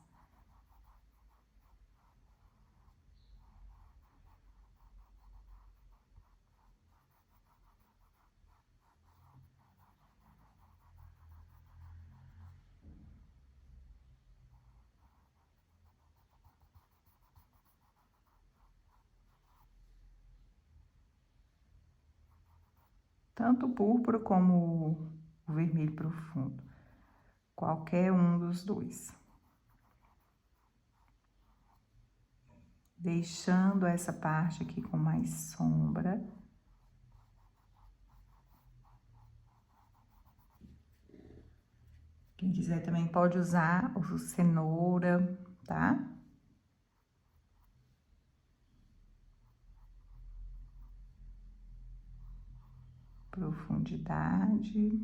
Tanto o púrpura como o vermelho profundo. Qualquer um dos dois. Deixando essa parte aqui com mais sombra. Quem quiser também pode usar o cenoura, tá? Profundidade.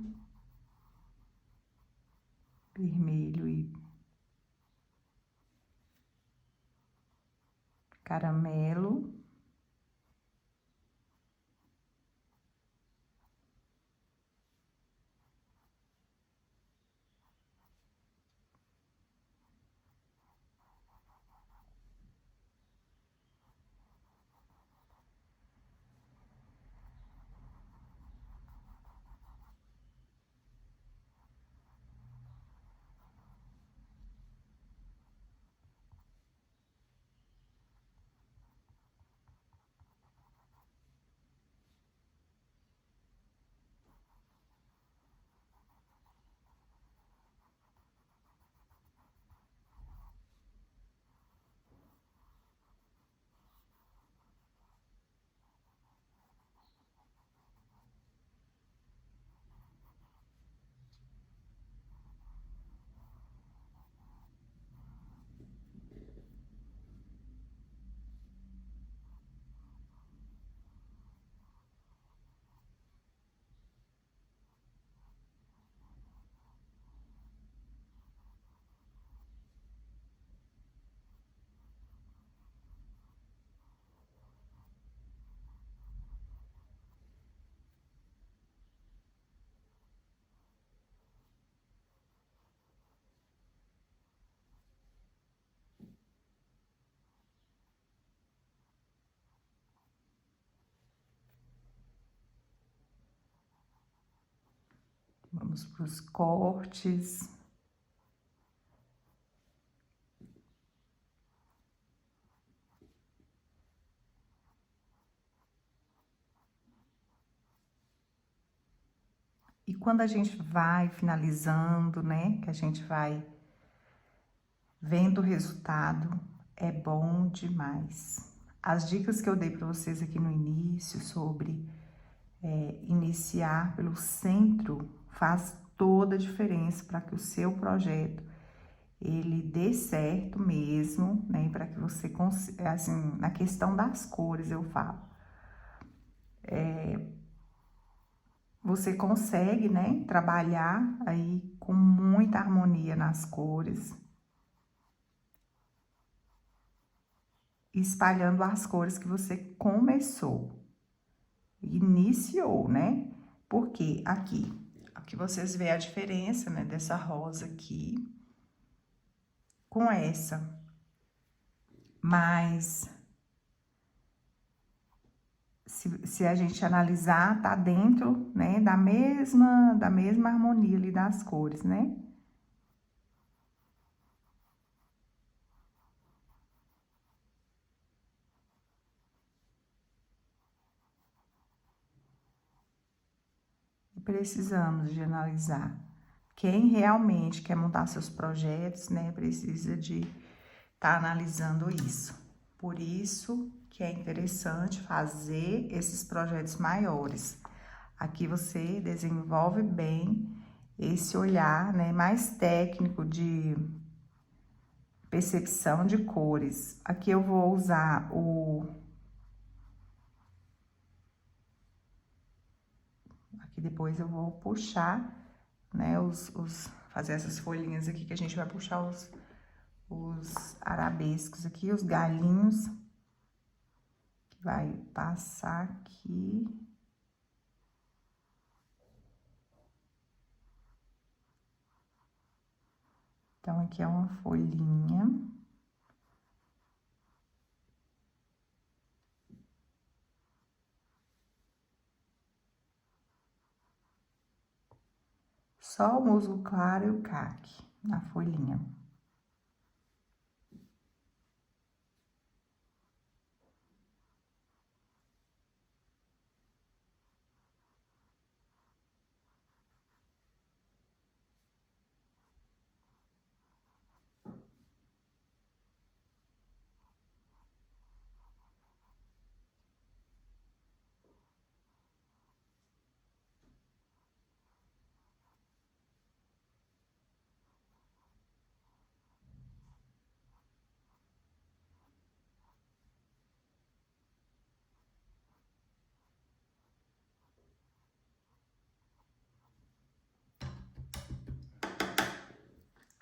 Vermelho e caramelo. Vamos para os cortes. E quando a gente vai finalizando, né, que a gente vai vendo o resultado, é bom demais. As dicas que eu dei para vocês aqui no início sobre iniciar pelo centro faz toda a diferença para que o seu projeto ele dê certo mesmo, né, para que você consiga, assim, na questão das cores eu falo. Você consegue, né, trabalhar aí com muita harmonia nas cores, espalhando as cores que você começou, iniciou, né? Porque aqui vocês veem a diferença, né, dessa rosa aqui com essa mais se a gente analisar, tá dentro, né, da mesma harmonia ali das cores, né? E precisamos de analisar. Quem realmente quer montar seus projetos, né, precisa de estar analisando isso. Por isso que é interessante fazer esses projetos maiores. Aqui você desenvolve bem esse olhar, né, mais técnico de percepção de cores. Aqui eu vou usar aqui depois eu vou puxar, né, fazer essas folhinhas aqui que a gente vai puxar os arabescos aqui, os galinhos, que vai passar aqui. Então, aqui é uma folhinha. Só o musgo claro e o caque na folhinha.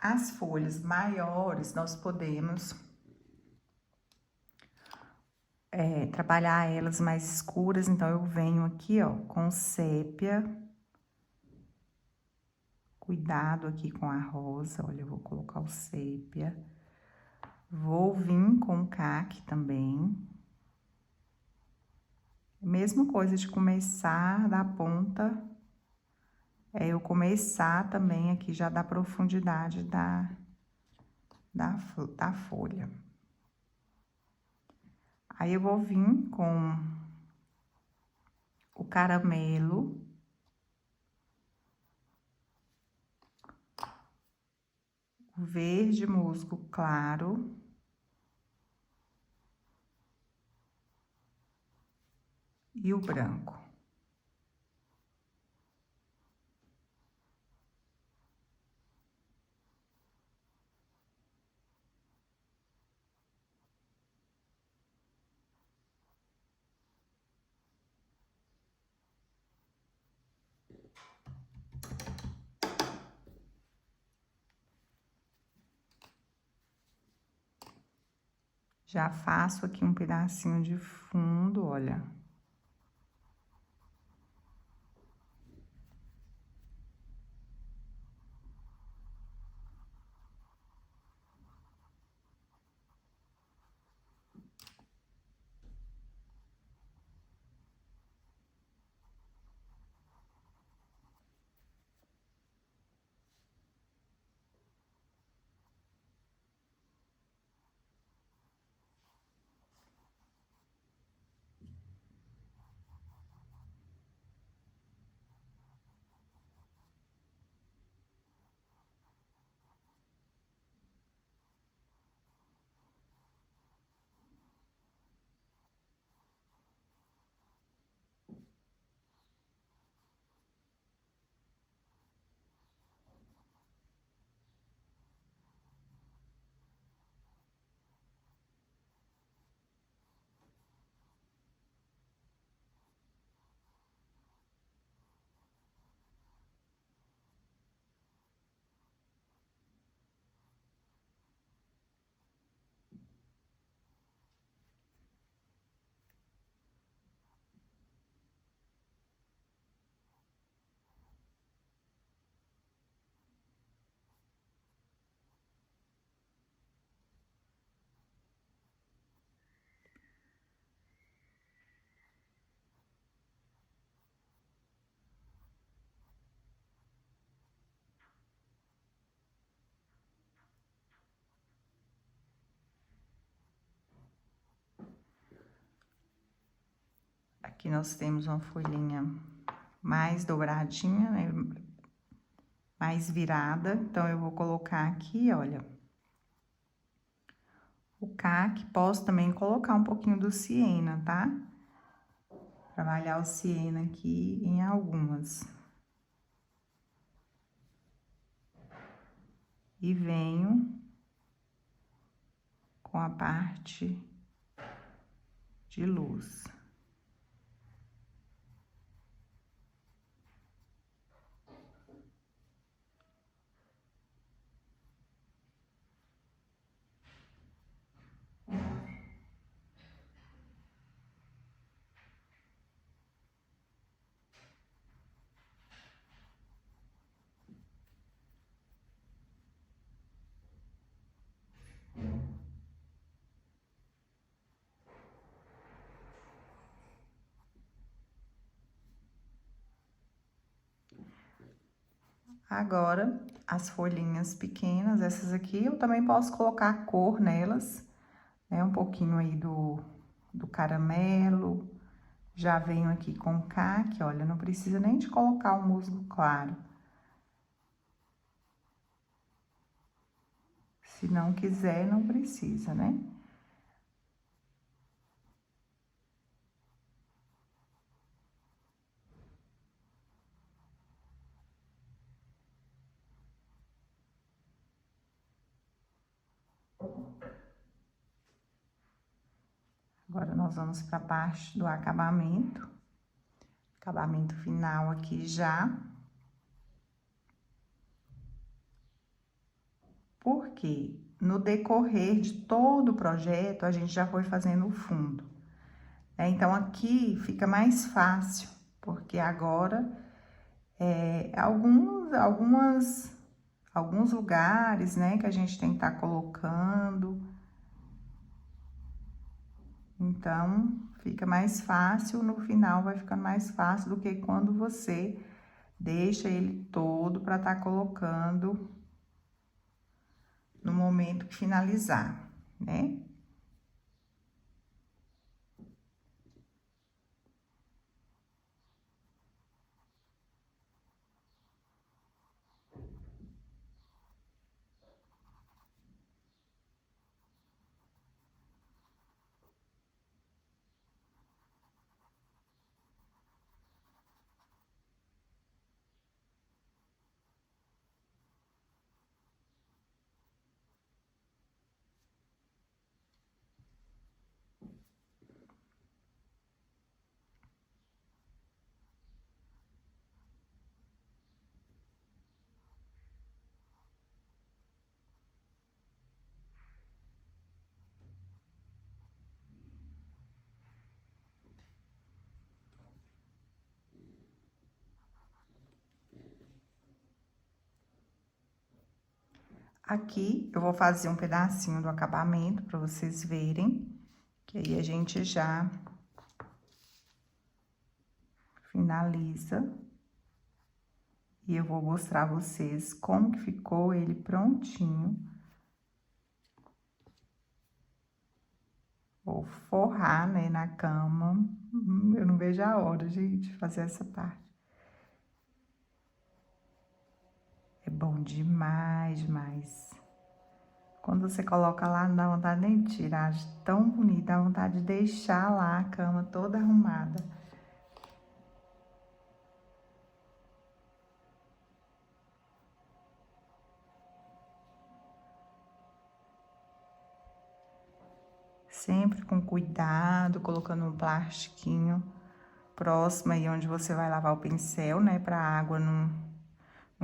As folhas maiores, nós podemos trabalhar elas mais escuras, então eu venho aqui, ó, com sépia. Cuidado aqui com a rosa, olha, eu vou colocar o sépia. Vou vir com o caque também. Mesma coisa de começar da ponta, eu começar também aqui já da profundidade da folha. Aí, eu vou vir com o caramelo. O verde musgo claro. E o branco. Já faço aqui um pedacinho de fundo, olha. Aqui nós temos uma folhinha mais dobradinha, né? Mais virada. Então, eu vou colocar aqui, olha, o caque. Posso também colocar um pouquinho do siena, tá? Trabalhar o siena aqui em algumas. E venho com a parte de luz. Agora, as folhinhas pequenas, essas aqui, eu também posso colocar cor nelas, né? Um pouquinho aí do caramelo. Já venho aqui com o caque, olha, não precisa nem de colocar o musgo claro. Se não quiser, não precisa, né? Agora, nós vamos para a parte do acabamento. Acabamento final aqui já. Porque no decorrer de todo o projeto, a gente já foi fazendo o fundo. Então, aqui fica mais fácil, porque agora, alguns lugares, né, que a gente tem que estar colocando. Então, fica mais fácil, no final vai ficando mais fácil do que quando você deixa ele todo para estar colocando no momento que finalizar, né? Aqui eu vou fazer um pedacinho do acabamento para vocês verem, que aí a gente já finaliza. E eu vou mostrar a vocês como que ficou ele prontinho. Vou forrar, né, na cama. Eu não vejo a hora, gente, de fazer essa parte. É bom demais, demais. Quando você coloca lá, não dá vontade nem de tirar, de tão bonita, dá vontade de deixar lá a cama toda arrumada. Sempre com cuidado, colocando um plastiquinho próximo aí onde você vai lavar o pincel, né? Pra água não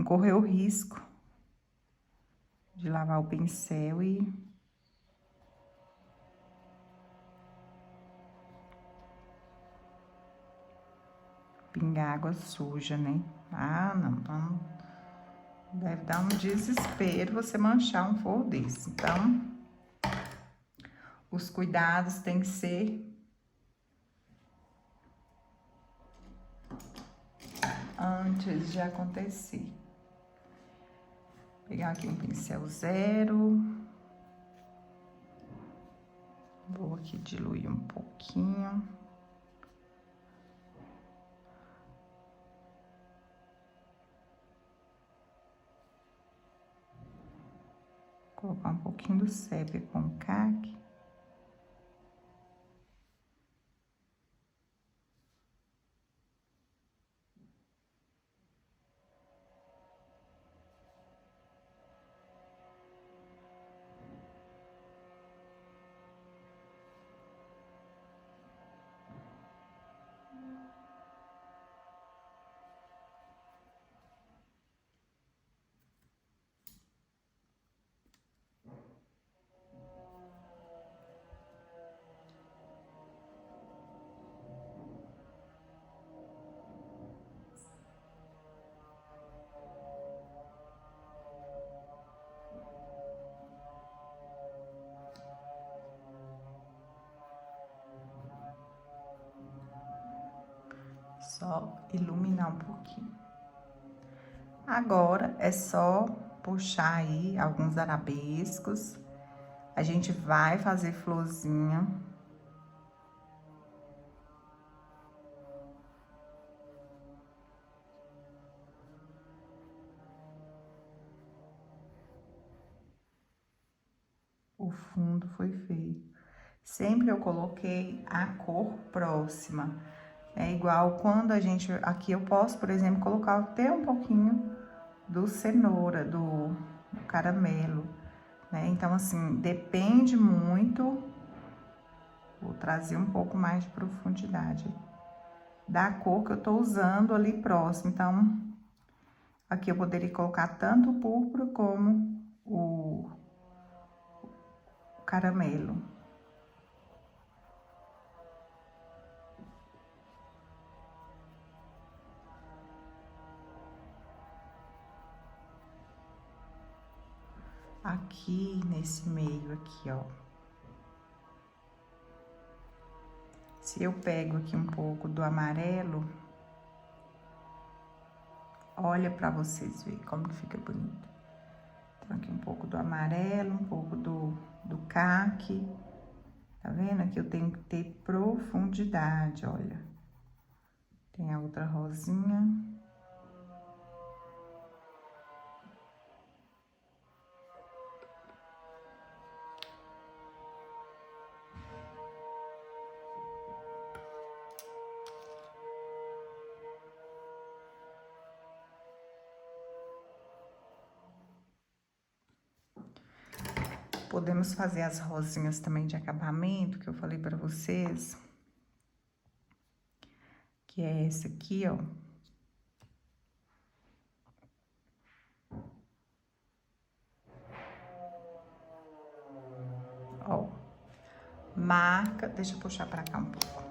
correr o risco de lavar o pincel e pingar água suja, né? Ah, não. Deve dar um desespero você manchar um forro desse. Então, os cuidados têm que ser antes de acontecer. Vou pegar aqui um pincel zero. Vou aqui diluir um pouquinho. colocar um pouquinho do sépia com caque. Só iluminar um pouquinho. Agora é só puxar aí alguns arabescos. A gente vai fazer florzinha. O fundo foi feito. Sempre eu coloquei a cor próxima. É igual quando a gente... Aqui eu posso, por exemplo, colocar até um pouquinho do cenoura, do caramelo, né? Então, assim, depende muito. Vou trazer um pouco mais de profundidade da cor que eu tô usando ali próximo. Então, aqui eu poderia colocar tanto o púrpura como o caramelo. Aqui, nesse meio aqui, ó. Se eu pego aqui um pouco do amarelo, olha pra vocês verem como que fica bonito. Então, aqui um pouco do amarelo, um pouco do caque. Tá vendo? Aqui eu tenho que ter profundidade, olha. Tem a outra rosinha. Podemos fazer as rosinhas também de acabamento, que eu falei pra vocês. Que é essa aqui, ó. Ó. Marca, deixa eu puxar pra cá um pouco.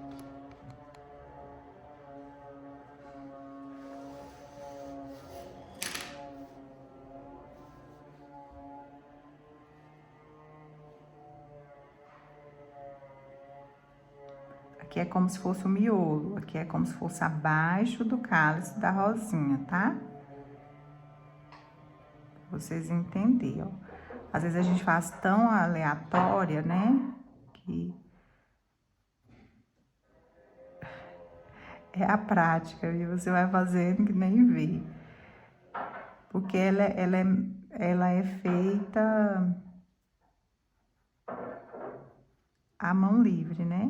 Aqui é como se fosse o miolo, aqui é como se fosse abaixo do cálice da rosinha, tá? Pra vocês entenderem, ó. Às vezes a gente faz tão aleatória, né? Que é a prática, e você vai fazendo que nem vê. Porque ela é feita à mão livre, né?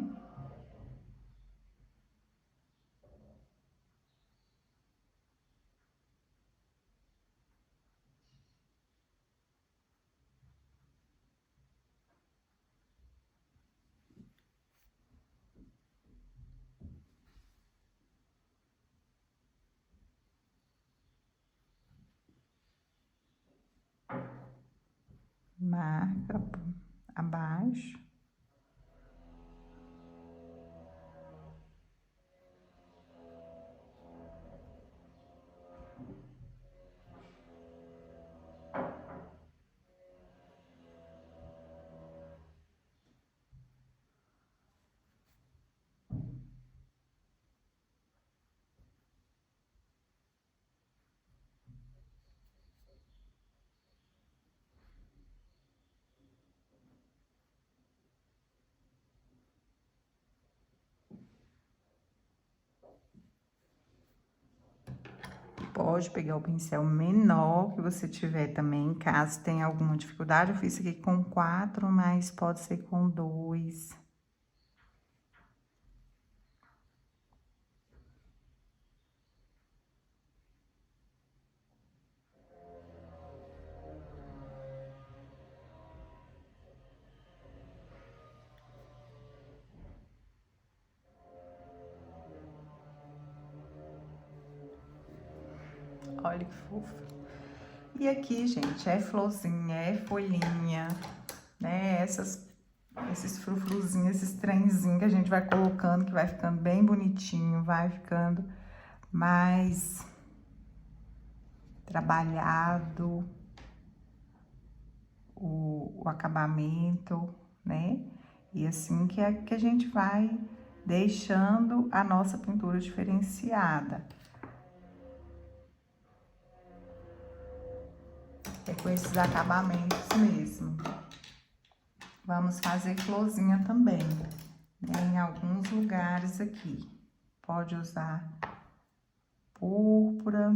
Marca abaixo. pode pegar o pincel menor que você tiver também, caso tenha alguma dificuldade. Eu fiz aqui com 4, mas pode ser com 2. Olha que fofo. E aqui, gente, é florzinha, é folhinha, né? Esses frufruzinhos, esses trenzinhos que a gente vai colocando, que vai ficando bem bonitinho, vai ficando mais trabalhado o acabamento, né? E assim que a gente vai deixando a nossa pintura diferenciada. É com esses acabamentos mesmo. Vamos fazer florzinha também, né? Em alguns lugares aqui. Pode usar púrpura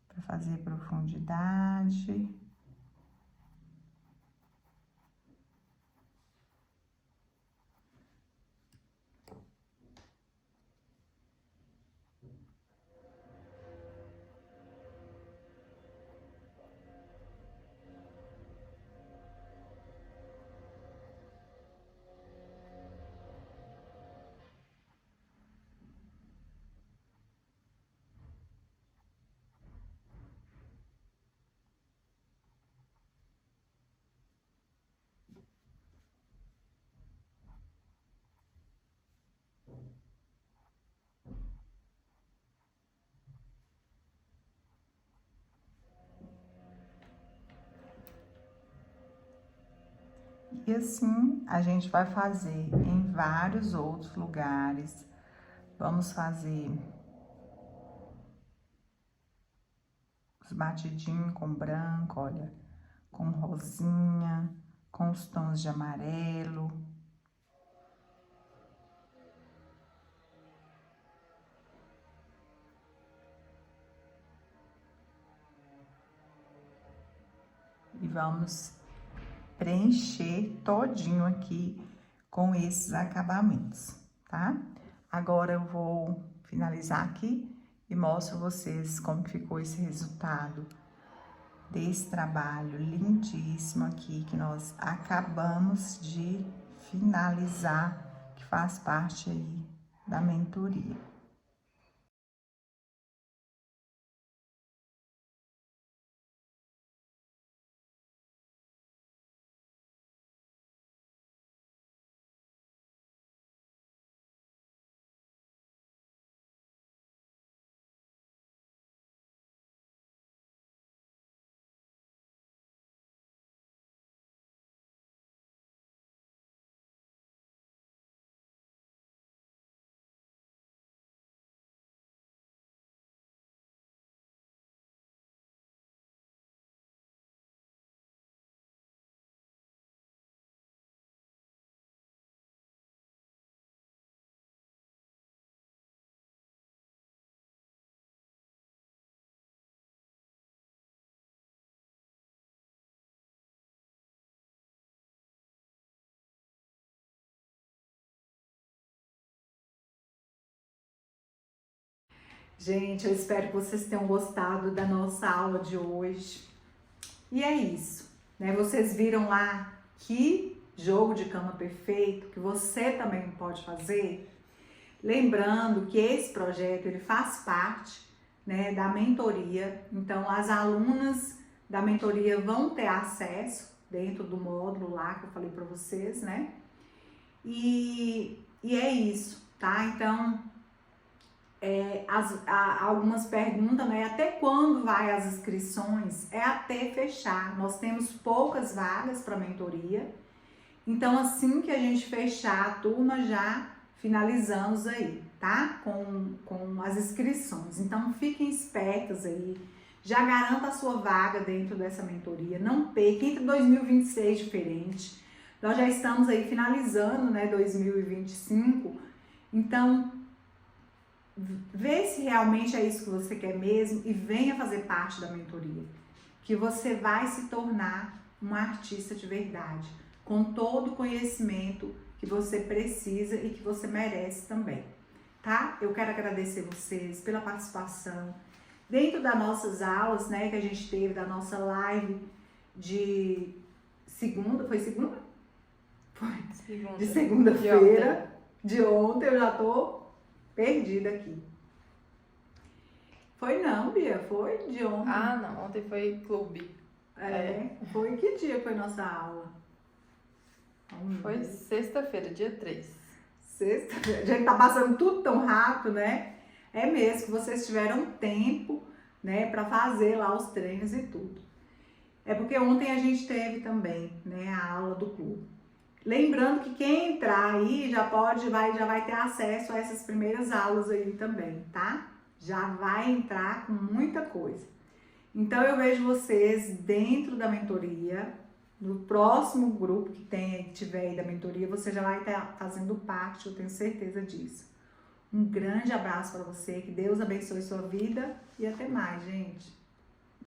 para fazer profundidade. E assim a gente vai fazer em vários outros lugares. Vamos fazer os batidinhos com branco, olha, com rosinha, com os tons de amarelo. E vamos preencher todinho aqui com esses acabamentos, tá? Agora eu vou finalizar aqui e mostro vocês como ficou esse resultado desse trabalho lindíssimo aqui que nós acabamos de finalizar, que faz parte aí da mentoria. Gente, eu espero que vocês tenham gostado da nossa aula de hoje. E é isso, né? Vocês viram lá que jogo de cama perfeito que você também pode fazer? Lembrando que esse projeto ele faz parte, né, da mentoria. Então, as alunas da mentoria vão ter acesso dentro do módulo lá que eu falei para vocês, né? E é isso, tá? Então, algumas perguntam, né? Até quando vai as inscrições? É até fechar. Nós temos poucas vagas para mentoria. Então, assim que a gente fechar a turma, já finalizamos aí, tá? Com as inscrições. Então, fiquem espertos aí. Já garanta a sua vaga dentro dessa mentoria. Não perca, entre 2026 diferente. Nós já estamos aí finalizando, né? 2025. Então, vê se realmente é isso que você quer mesmo e venha fazer parte da mentoria, que você vai se tornar uma artista de verdade, com todo o conhecimento que você precisa e que você merece também, tá? Eu quero agradecer vocês pela participação dentro das nossas aulas, né, que a gente teve, da nossa live de segunda, foi segunda? Foi. De segunda-feira, de ontem, eu já tô perdida aqui. Foi não, Bia, foi de ontem. Ah, não, ontem foi clube. Foi que dia foi nossa aula? Foi sexta-feira, dia 3. Sexta-feira, a gente tá passando tudo tão rápido, né? É mesmo que vocês tiveram tempo, né, para fazer lá os treinos e tudo. É porque ontem a gente teve também, né, a aula do clube. Lembrando que quem entrar aí já vai ter acesso a essas primeiras aulas aí também, tá? Já vai entrar com muita coisa. Então eu vejo vocês dentro da mentoria, no próximo grupo que tiver aí da mentoria, você já vai estar fazendo parte, eu tenho certeza disso. Um grande abraço para você, que Deus abençoe sua vida e até mais, gente.